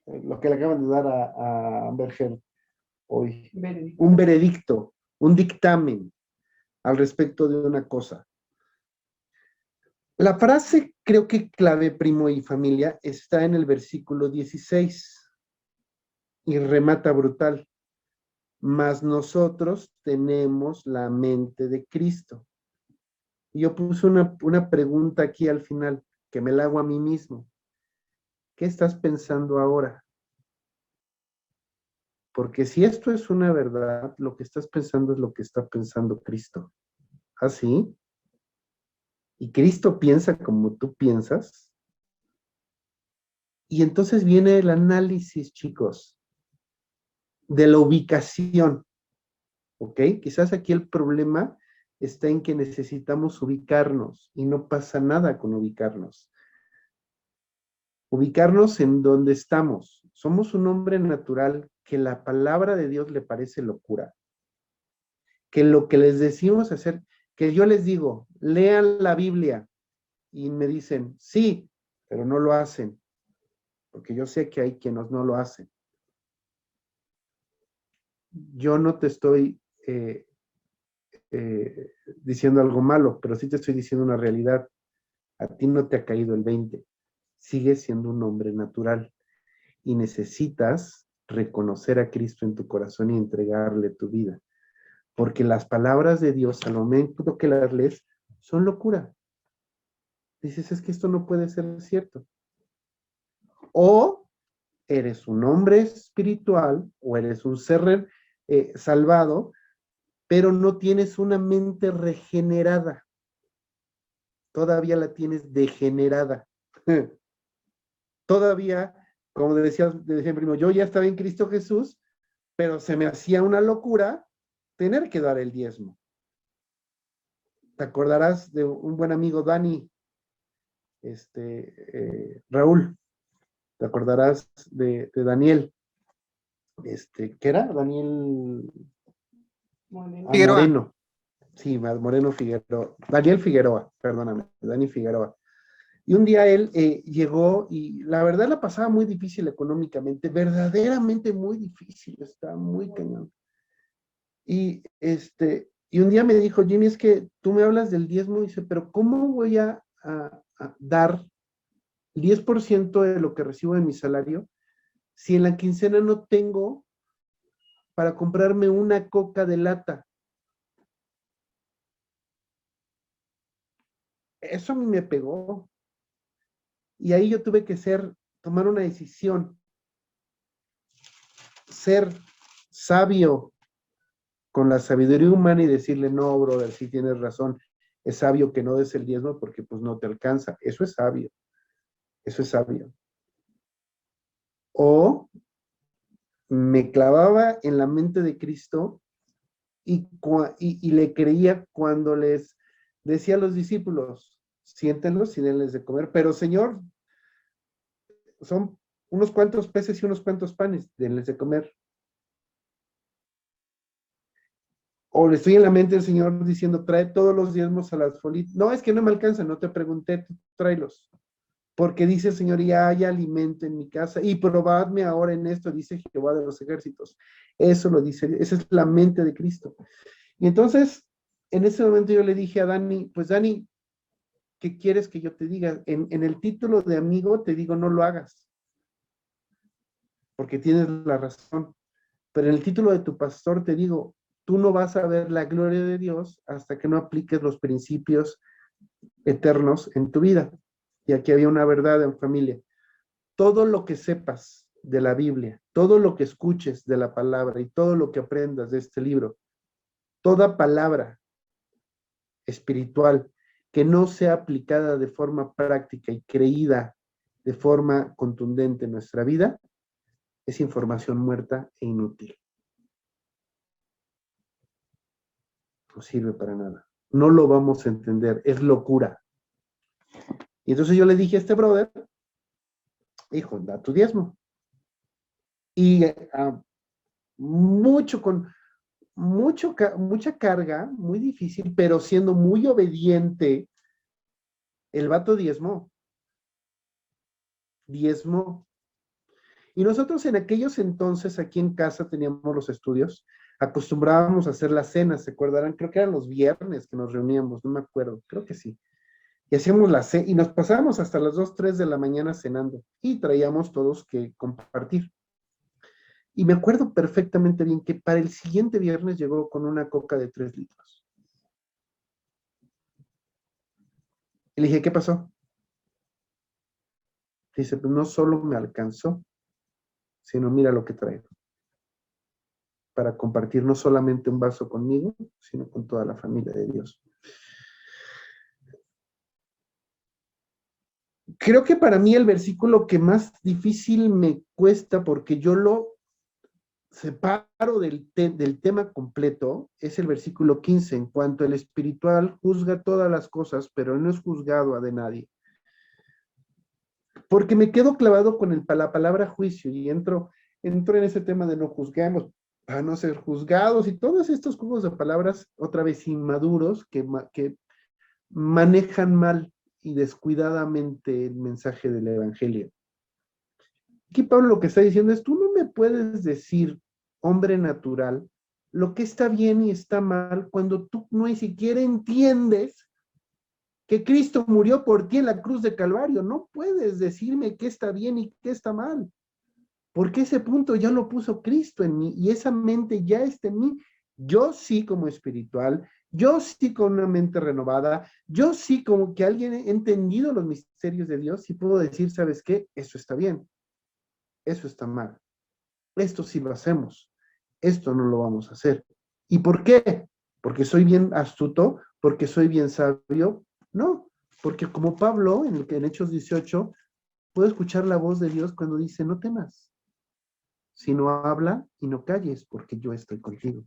lo que le acaban de dar a Amber Heard hoy, un veredicto, un dictamen al respecto de una cosa. La frase, creo que clave, primo y familia, está en el versículo 16 y remata brutal. Mas nosotros tenemos la mente de Cristo. Y yo puse una pregunta aquí al final, que me la hago a mí mismo. ¿Qué estás pensando ahora? Porque si esto es una verdad, lo que estás pensando es lo que está pensando Cristo. ¿Así? Y Cristo piensa como tú piensas. Y entonces viene el análisis, chicos, de la ubicación. ¿Ok? Quizás aquí el problema está en que necesitamos ubicarnos y no pasa nada con ubicarnos. Ubicarnos en donde estamos. Somos un hombre natural que la palabra de Dios le parece locura. Que lo que les decimos hacer, que yo les digo, lean la Biblia y me dicen, sí, pero no lo hacen. Porque yo sé que hay quienes no lo hacen. Yo no te estoy diciendo algo malo, pero sí te estoy diciendo una realidad. A ti no te ha caído el 20. Sigues siendo un hombre natural y necesitas reconocer a Cristo en tu corazón y entregarle tu vida. Porque las palabras de Dios, al momento que las lees, son locura. Dices, es que esto no puede ser cierto. O eres un hombre espiritual o eres un ser salvado, pero no tienes una mente regenerada. Todavía la tienes degenerada. Todavía, como decía primo, yo ya estaba en Cristo Jesús, pero se me hacía una locura tener que dar el diezmo. Te acordarás de un buen amigo Dani, Raúl, te acordarás de Daniel, ¿qué era? Daniel Figueroa. Moreno. Sí, Moreno Figueroa. Daniel Figueroa, perdóname, Dani Figueroa. Y un día él llegó y la verdad la pasaba muy difícil económicamente, verdaderamente muy difícil, estaba muy cañón. Y un día me dijo, Jimmy, es que tú me hablas del diezmo, y dice, pero ¿cómo voy a dar 10% de lo que recibo de mi salario si en la quincena no tengo para comprarme una coca de lata? Eso a mí me pegó. Y ahí yo tuve que tomar una decisión, ser sabio con la sabiduría humana y decirle, no, brother, sí tienes razón, es sabio que no des el diezmo porque pues no te alcanza. Eso es sabio. Eso es sabio. O me clavaba en la mente de Cristo y le creía cuando les decía a los discípulos, siéntenlos y denles de comer, pero Señor, son unos cuantos peces y unos cuantos panes, denles de comer. O le estoy en la mente del Señor diciendo, trae todos los diezmos a las folitas. No, es que no me alcanza, no te pregunté, tú tráelos. Porque dice el Señor, ya hay alimento en mi casa, y probadme ahora en esto, dice Jehová de los ejércitos. Eso lo dice, esa es la mente de Cristo. Y entonces, en ese momento yo le dije a Dani, pues Dani, ¿qué quieres que yo te diga? En el título de amigo te digo, no lo hagas, porque tienes la razón. Pero en el título de tu pastor te digo, tú no vas a ver la gloria de Dios hasta que no apliques los principios eternos en tu vida. Y aquí había una verdad en familia. Todo lo que sepas de la Biblia, todo lo que escuches de la palabra y todo lo que aprendas de este libro, toda palabra espiritual que no sea aplicada de forma práctica y creída de forma contundente en nuestra vida, es información muerta e inútil. No sirve para nada. No lo vamos a entender, es locura. Y entonces yo le dije a este brother, hijo, da tu diezmo. Y mucha carga, muy difícil, pero siendo muy obediente, el vato diezmó. Y nosotros en aquellos entonces, aquí en casa teníamos los estudios, acostumbrábamos a hacer las cenas, ¿se acordarán? Creo que eran los viernes que nos reuníamos, no me acuerdo, creo que sí. Y hacíamos la cena, y nos pasábamos hasta las 2, 3 de la mañana cenando, y traíamos todos que compartir. Y me acuerdo perfectamente bien que para el siguiente viernes llegó con una coca de 3 litros. Y le dije, ¿qué pasó? Dice, pues no solo me alcanzó, sino mira lo que traigo. Para compartir no solamente un vaso conmigo, sino con toda la familia de Dios. Creo que para mí el versículo que más difícil me cuesta, porque yo lo separo del tema completo, es el versículo 15, en cuanto el espiritual juzga todas las cosas, pero no es juzgado a de nadie. Porque me quedo clavado con la palabra juicio y entro en ese tema de no juzgamos, para no ser juzgados y todos estos juegos de palabras, otra vez inmaduros, que manejan mal y descuidadamente el mensaje del evangelio. Aquí Pablo lo que está diciendo es, tú no me puedes decir, hombre natural, lo que está bien y está mal cuando tú no ni siquiera entiendes que Cristo murió por ti en la cruz de Calvario. No puedes decirme qué está bien y qué está mal, porque ese punto ya lo puso Cristo en mí y esa mente ya está en mí. Yo sí como espiritual, yo sí con una mente renovada, yo sí como que alguien ha entendido los misterios de Dios y puedo decir, ¿sabes qué? Eso está bien, eso está mal, esto sí lo hacemos, esto no lo vamos a hacer. ¿Y por qué? ¿Porque soy bien astuto? ¿Porque soy bien sabio? No, porque como Pablo en Hechos 18, puedo escuchar la voz de Dios cuando dice, no temas, sino habla y no calles, porque yo estoy contigo.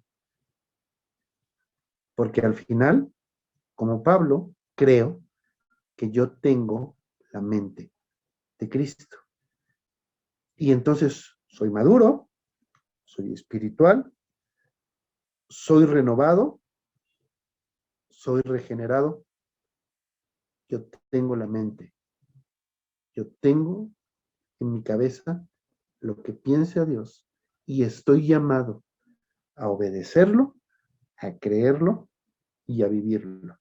Porque al final, como Pablo, creo que yo tengo la mente de Cristo. Y entonces soy maduro, soy espiritual, soy renovado, soy regenerado. Yo tengo la mente. Yo tengo en mi cabeza lo que piense a Dios y estoy llamado a obedecerlo, a creerlo y a vivirlo.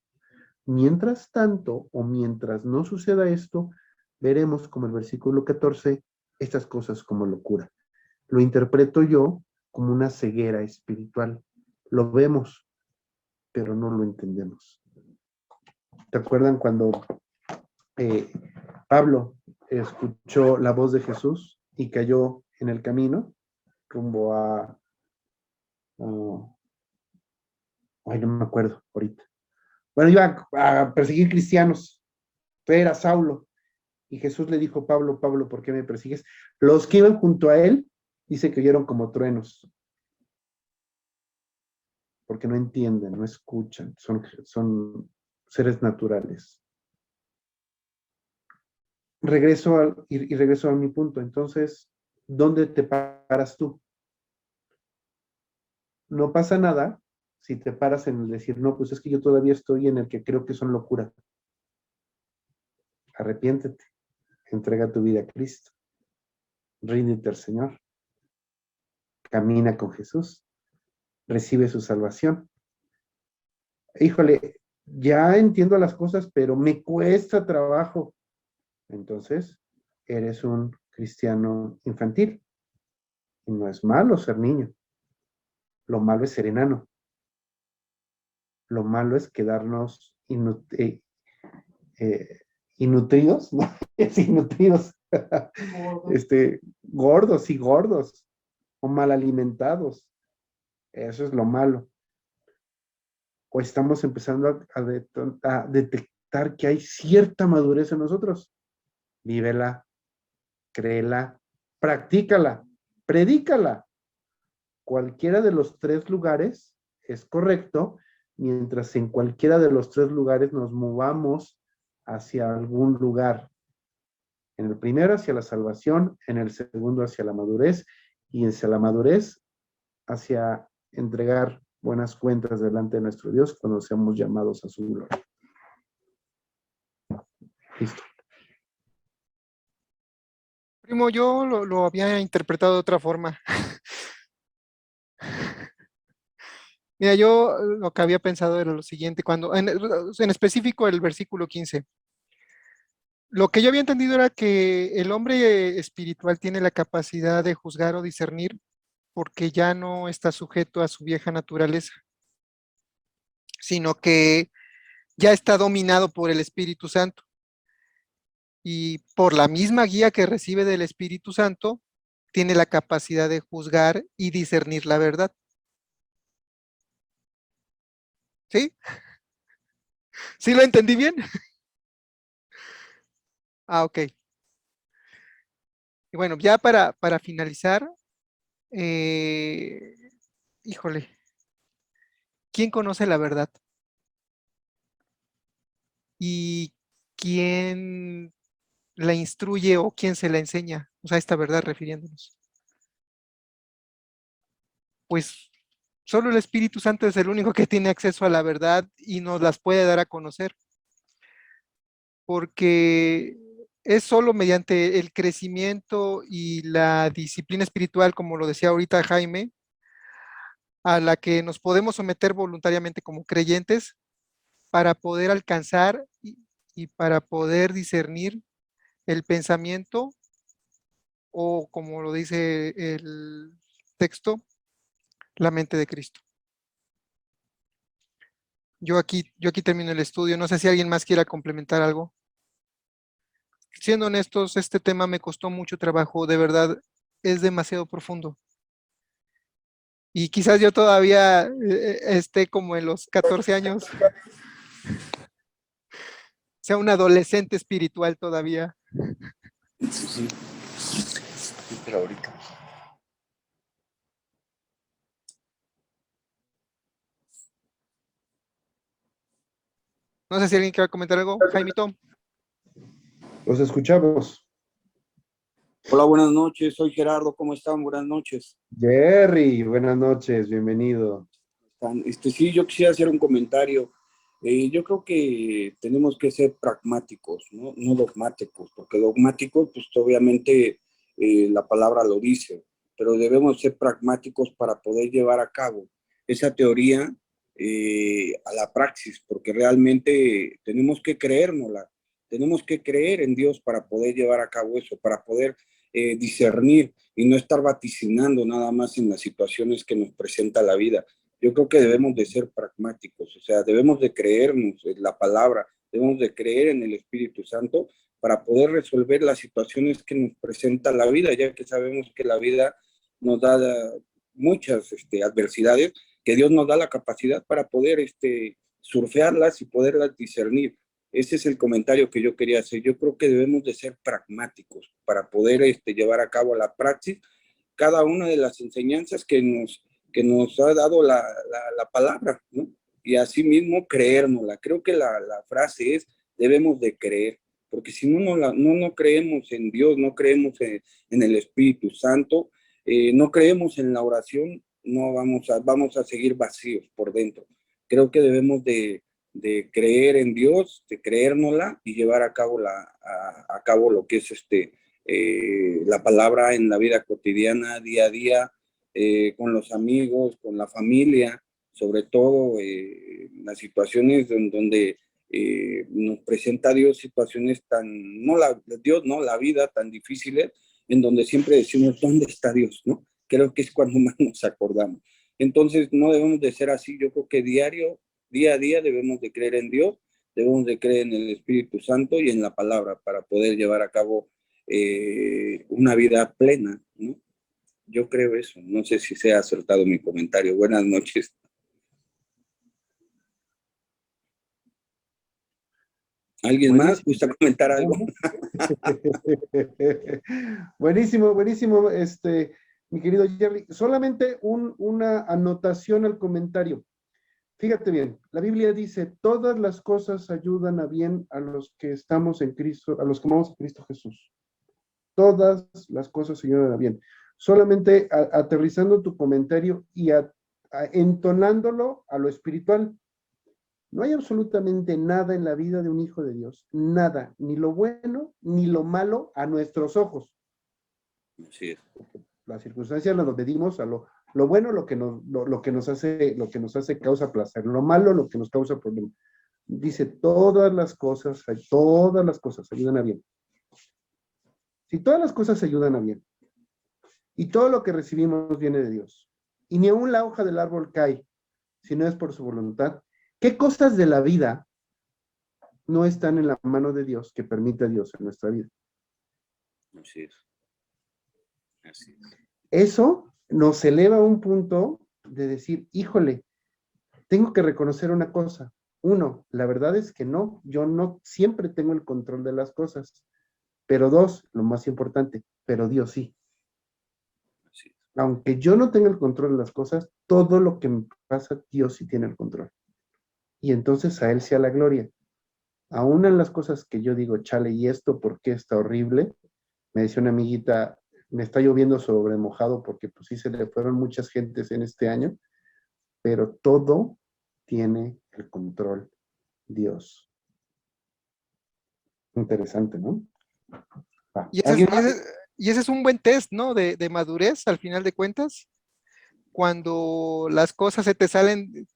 Mientras tanto, o mientras no suceda esto, veremos como el versículo 14, estas cosas como locura. Lo interpreto yo como una ceguera espiritual. Lo vemos, pero no lo entendemos. ¿Te acuerdan cuando Pablo escuchó la voz de Jesús y cayó en el camino rumbo ay, no me acuerdo ahorita, bueno, iba a perseguir cristianos, era Saulo. Y Jesús le dijo, Pablo, Pablo, ¿por qué me persigues? Los que iban junto a él, dice que oyeron como truenos, porque no entienden, no escuchan, son seres naturales. Regreso a mi punto. Entonces, ¿dónde te paras tú? No pasa nada si te paras en el decir, no, pues es que yo todavía estoy en el que creo que son locura. Arrepiéntete, entrega tu vida a Cristo, ríndete al Señor, camina con Jesús, recibe su salvación. Híjole, ya entiendo las cosas, pero me cuesta trabajo. Entonces, eres un cristiano infantil. Y no es malo ser niño. Lo malo es ser enano. Lo malo es quedarnos innutridos, ¿no? Es innutridos. Gordos y gordos. O mal alimentados. Eso es lo malo. O estamos empezando a detectar que hay cierta madurez en nosotros. Vívela, créela, practícala, predícala. Cualquiera de los tres lugares es correcto, mientras en cualquiera de los tres lugares nos movamos hacia algún lugar. En el primero hacia la salvación, en el segundo hacia la madurez, y hacia la madurez hacia entregar buenas cuentas delante de nuestro Dios cuando seamos llamados a su gloria. Listo. Primo, yo lo había interpretado de otra forma. Mira, yo lo que había pensado era lo siguiente, cuando, en específico el versículo 15. Lo que yo había entendido era que el hombre espiritual tiene la capacidad de juzgar o discernir porque ya no está sujeto a su vieja naturaleza, sino que ya está dominado por el Espíritu Santo. Y por la misma guía que recibe del Espíritu Santo, tiene la capacidad de juzgar y discernir la verdad. ¿Sí? ¿Sí lo entendí bien? Ah, ok. Y bueno, ya para finalizar, híjole, ¿quién conoce la verdad? ¿Y quién la instruye o quién se la enseña? O sea, esta verdad refiriéndonos. Pues solo el Espíritu Santo es el único que tiene acceso a la verdad y nos las puede dar a conocer. Porque es solo mediante el crecimiento y la disciplina espiritual, como lo decía ahorita Jaime, a la que nos podemos someter voluntariamente como creyentes para poder alcanzar y para poder discernir el pensamiento o, como lo dice el texto, la mente de Cristo. Yo aquí termino el estudio. No sé si alguien más quiera complementar algo. Siendo honestos, este tema me costó mucho trabajo, de verdad, es demasiado profundo. Y quizás yo todavía esté como en los 14 años, sea un adolescente espiritual todavía. Sí, sí, pero ahorita. No sé si alguien quiere comentar algo. Jaimito. Los escuchamos. Hola, buenas noches, soy Gerardo, ¿cómo están? Buenas noches. Jerry, buenas noches, bienvenido. Sí, yo quisiera hacer un comentario. Yo creo que tenemos que ser pragmáticos, ¿no? No dogmáticos, porque dogmáticos, pues obviamente la palabra lo dice, pero debemos ser pragmáticos para poder llevar a cabo esa teoría a la praxis, porque realmente tenemos que creérnosla, tenemos que creer en Dios para poder llevar a cabo eso, para poder discernir y no estar vaticinando nada más en las situaciones que nos presenta la vida. Yo creo que debemos de ser pragmáticos, o sea, debemos de creernos en la palabra, debemos de creer en el Espíritu Santo para poder resolver las situaciones que nos presenta la vida, ya que sabemos que la vida nos da muchas adversidades, que Dios nos da la capacidad para poder surfearlas y poderlas discernir. Ese es el comentario que yo quería hacer. Yo creo que debemos de ser pragmáticos para poder llevar a cabo la praxis cada una de las enseñanzas que nos ha dado la palabra, ¿no? Y asimismo creérnosla. Creo que la frase es, debemos de creer, porque si no creemos en Dios, no creemos en el Espíritu Santo, no creemos en la oración, no vamos a seguir vacíos por dentro. Creo que debemos de creer en Dios, de creérnosla y llevar a cabo lo que es la palabra en la vida cotidiana, día a día, con los amigos, con la familia, sobre todo las situaciones donde nos presenta Dios situaciones la vida tan difíciles, en donde siempre decimos, ¿dónde está Dios? ¿No? Creo que es cuando más nos acordamos. Entonces, no debemos de ser así. Yo creo que día a día debemos de creer en Dios, debemos de creer en el Espíritu Santo y en la palabra para poder llevar a cabo una vida plena, ¿no? Yo creo eso. No sé si se ha acertado mi comentario. Buenas noches. ¿Alguien más gusta comentar algo? Buenísimo, buenísimo, mi querido Jerry. Solamente una anotación al comentario. Fíjate bien, la Biblia dice, todas las cosas ayudan a bien a los que estamos en Cristo, a los que amamos a Cristo Jesús. Todas las cosas ayudan a bien. Solamente aterrizando tu comentario y entonándolo a lo espiritual. No hay absolutamente nada en la vida de un hijo de Dios, nada, ni lo bueno ni lo malo a nuestros ojos. Sí. Las circunstancias las medimos a lo bueno, lo que nos hace causa placer, lo malo, lo que nos causa problema. Dice, todas las cosas ayudan a bien. Si todas las cosas ayudan a bien, y todo lo que recibimos viene de Dios, y ni aún la hoja del árbol cae, si no es por su voluntad, ¿qué cosas de la vida no están en la mano de Dios que permite a Dios en nuestra vida? Así es. Así es. Eso nos eleva a un punto de decir, híjole, tengo que reconocer una cosa. Uno, la verdad es que no, yo no siempre tengo el control de las cosas. Pero dos, lo más importante, pero Dios sí. Así es. Aunque yo no tenga el control de las cosas, todo lo que me pasa, Dios sí tiene el control. Y entonces a Él sea la gloria. Aún en las cosas que yo digo, chale, ¿y esto por qué está horrible? Me decía una amiguita, me está lloviendo sobre mojado porque pues sí se le fueron muchas gentes en este año, pero todo tiene el control Dios. Interesante, ¿no? Y ¿Alguien más? ese es un buen test, ¿no? De madurez, al final de cuentas, cuando las cosas se te salen,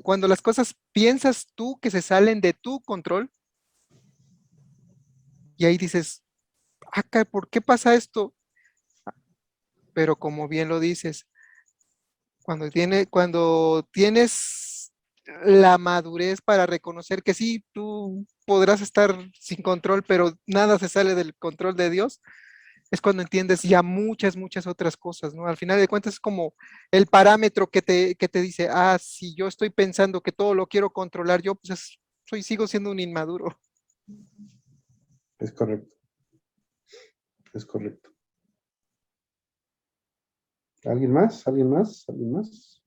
cuando las cosas piensas tú que se salen de tu control, y ahí dices, acá, ¿por qué pasa esto? Pero como bien lo dices, cuando tienes la madurez para reconocer que sí, tú podrás estar sin control, pero nada se sale del control de Dios, es cuando entiendes ya muchas otras cosas, ¿no? Al final de cuentas es como el parámetro que te dice, si yo estoy pensando que todo lo quiero controlar yo, pues sigo siendo un inmaduro. Es correcto. Es correcto. ¿Alguien más? ¿Alguien más? ¿Alguien más?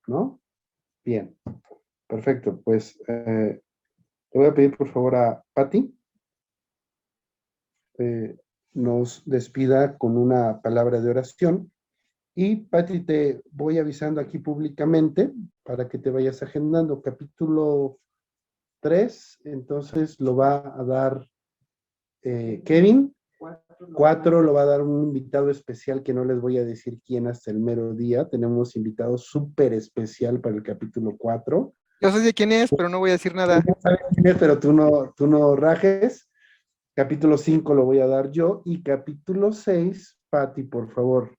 ¿No? Bien. Perfecto. Pues le voy a pedir por favor a Patti nos despida con una palabra de oración. Y Patti, te voy avisando aquí públicamente para que te vayas agendando. Capítulo 3, entonces lo va a dar Kevin. 4 lo va a dar un invitado especial que no les voy a decir quién hasta el mero día. Tenemos invitado súper especial para el capítulo 4. Yo sé de quién es, pero no voy a decir nada. No sabes quién es, pero tú no rajes. Capítulo 5 lo voy a dar yo. Y capítulo 6, Patti, por favor,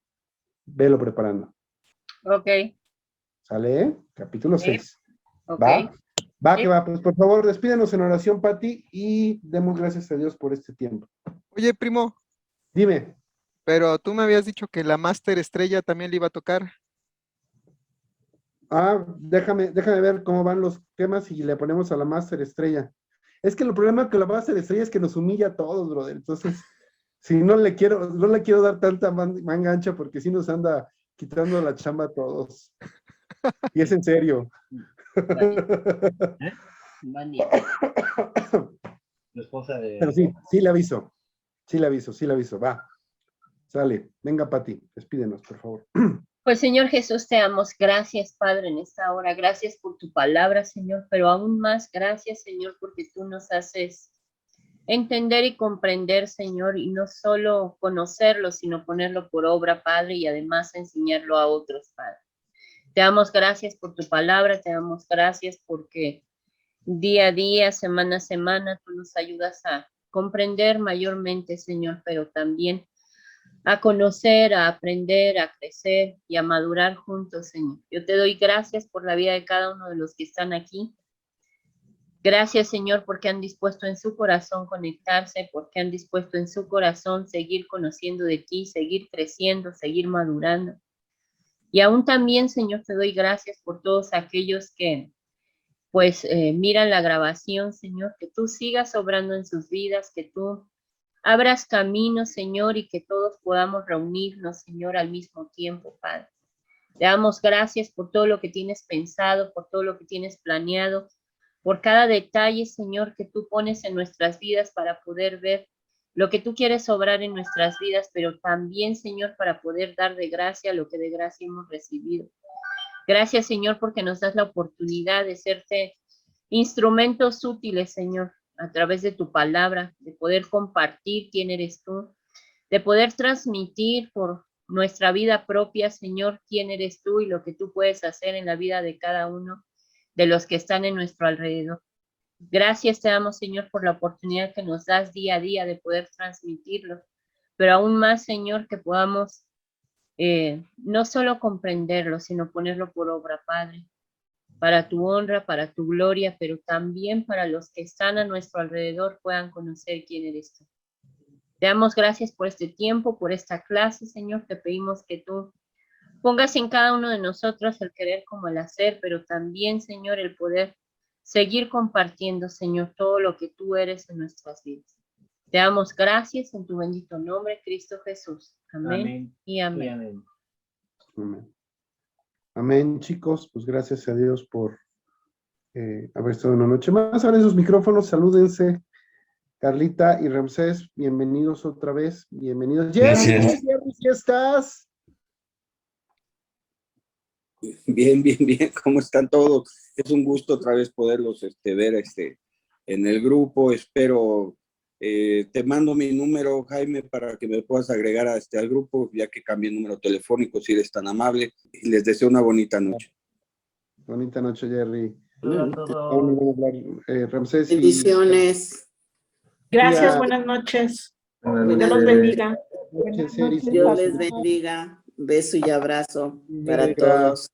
velo preparando. Ok. ¿Sale? Capítulo 6. Ok. Va que va. Pues por favor, despídanos en oración, Patti, y demos gracias a Dios por este tiempo. Oye, primo, Dime. pero tú me habías dicho que la Máster Estrella también le iba a tocar. Déjame ver cómo van los temas y le ponemos a la Máster Estrella. Es que el problema con la Máster Estrella es que nos humilla a todos, brother. Entonces, si no le quiero dar tanta manga ancha porque si nos anda quitando la chamba a todos. Y es en serio. Vania. La esposa de... Pero sí le aviso. Sí le aviso. Va. Sale. Venga, Pati, despídenos, por favor. Pues Señor Jesús, te damos gracias, Padre, en esta hora. Gracias por tu palabra, Señor, pero aún más gracias, Señor, porque tú nos haces entender y comprender, Señor, y no solo conocerlo, sino ponerlo por obra, Padre, y además enseñarlo a otros, Padre. Te damos gracias por tu palabra, te damos gracias porque día a día, semana a semana, tú nos ayudas a comprender mayormente, Señor, pero también a conocer, a aprender, a crecer y a madurar juntos, Señor. Yo te doy gracias por la vida de cada uno de los que están aquí. Gracias, Señor, porque han dispuesto en su corazón conectarse, porque han dispuesto en su corazón seguir conociendo de ti, seguir creciendo, seguir madurando. Y aún también, Señor, te doy gracias por todos aquellos que, pues, miran la grabación, Señor, que tú sigas obrando en sus vidas, que tú abras caminos, Señor, y que todos podamos reunirnos, Señor, al mismo tiempo, Padre. Te damos gracias por todo lo que tienes pensado, por todo lo que tienes planeado, por cada detalle, Señor, que tú pones en nuestras vidas para poder ver lo que tú quieres obrar en nuestras vidas, pero también, Señor, para poder dar de gracia lo que de gracia hemos recibido. Gracias, Señor, porque nos das la oportunidad de serte instrumentos útiles, Señor, a través de tu palabra, de poder compartir quién eres tú, de poder transmitir por nuestra vida propia, Señor, quién eres tú y lo que tú puedes hacer en la vida de cada uno de los que están en nuestro alrededor. Gracias te damos, Señor, por la oportunidad que nos das día a día de poder transmitirlo, pero aún más, Señor, que podamos no solo comprenderlo, sino ponerlo por obra, Padre, para tu honra, para tu gloria, pero también para los que están a nuestro alrededor puedan conocer quién eres tú. Te damos gracias por este tiempo, por esta clase, Señor. Te pedimos que tú pongas en cada uno de nosotros el querer como el hacer, pero también, Señor, el poder seguir compartiendo, Señor, todo lo que tú eres en nuestras vidas. Te damos gracias en tu bendito nombre, Cristo Jesús. Amén, Amén y amén. y amén. Amén. Amén, chicos. Pues gracias a Dios por haber estado una noche más. Abren sus micrófonos, salúdense. Carlita y Ramsés, bienvenidos otra vez. Bienvenidos. Gracias. Jerry, ¿sí estás? Bien, ¿cómo están todos? Es un gusto otra vez poderlos ver en el grupo. Espero, te mando mi número, Jaime, para que me puedas agregar al grupo, ya que cambié el número telefónico, si eres tan amable, y les deseo una bonita noche. Bonita noche, Jerry. Ramsés. Bendiciones. Gracias, buenas noches. Dios los bendiga. Dios les bendiga. Beso y abrazo para todos.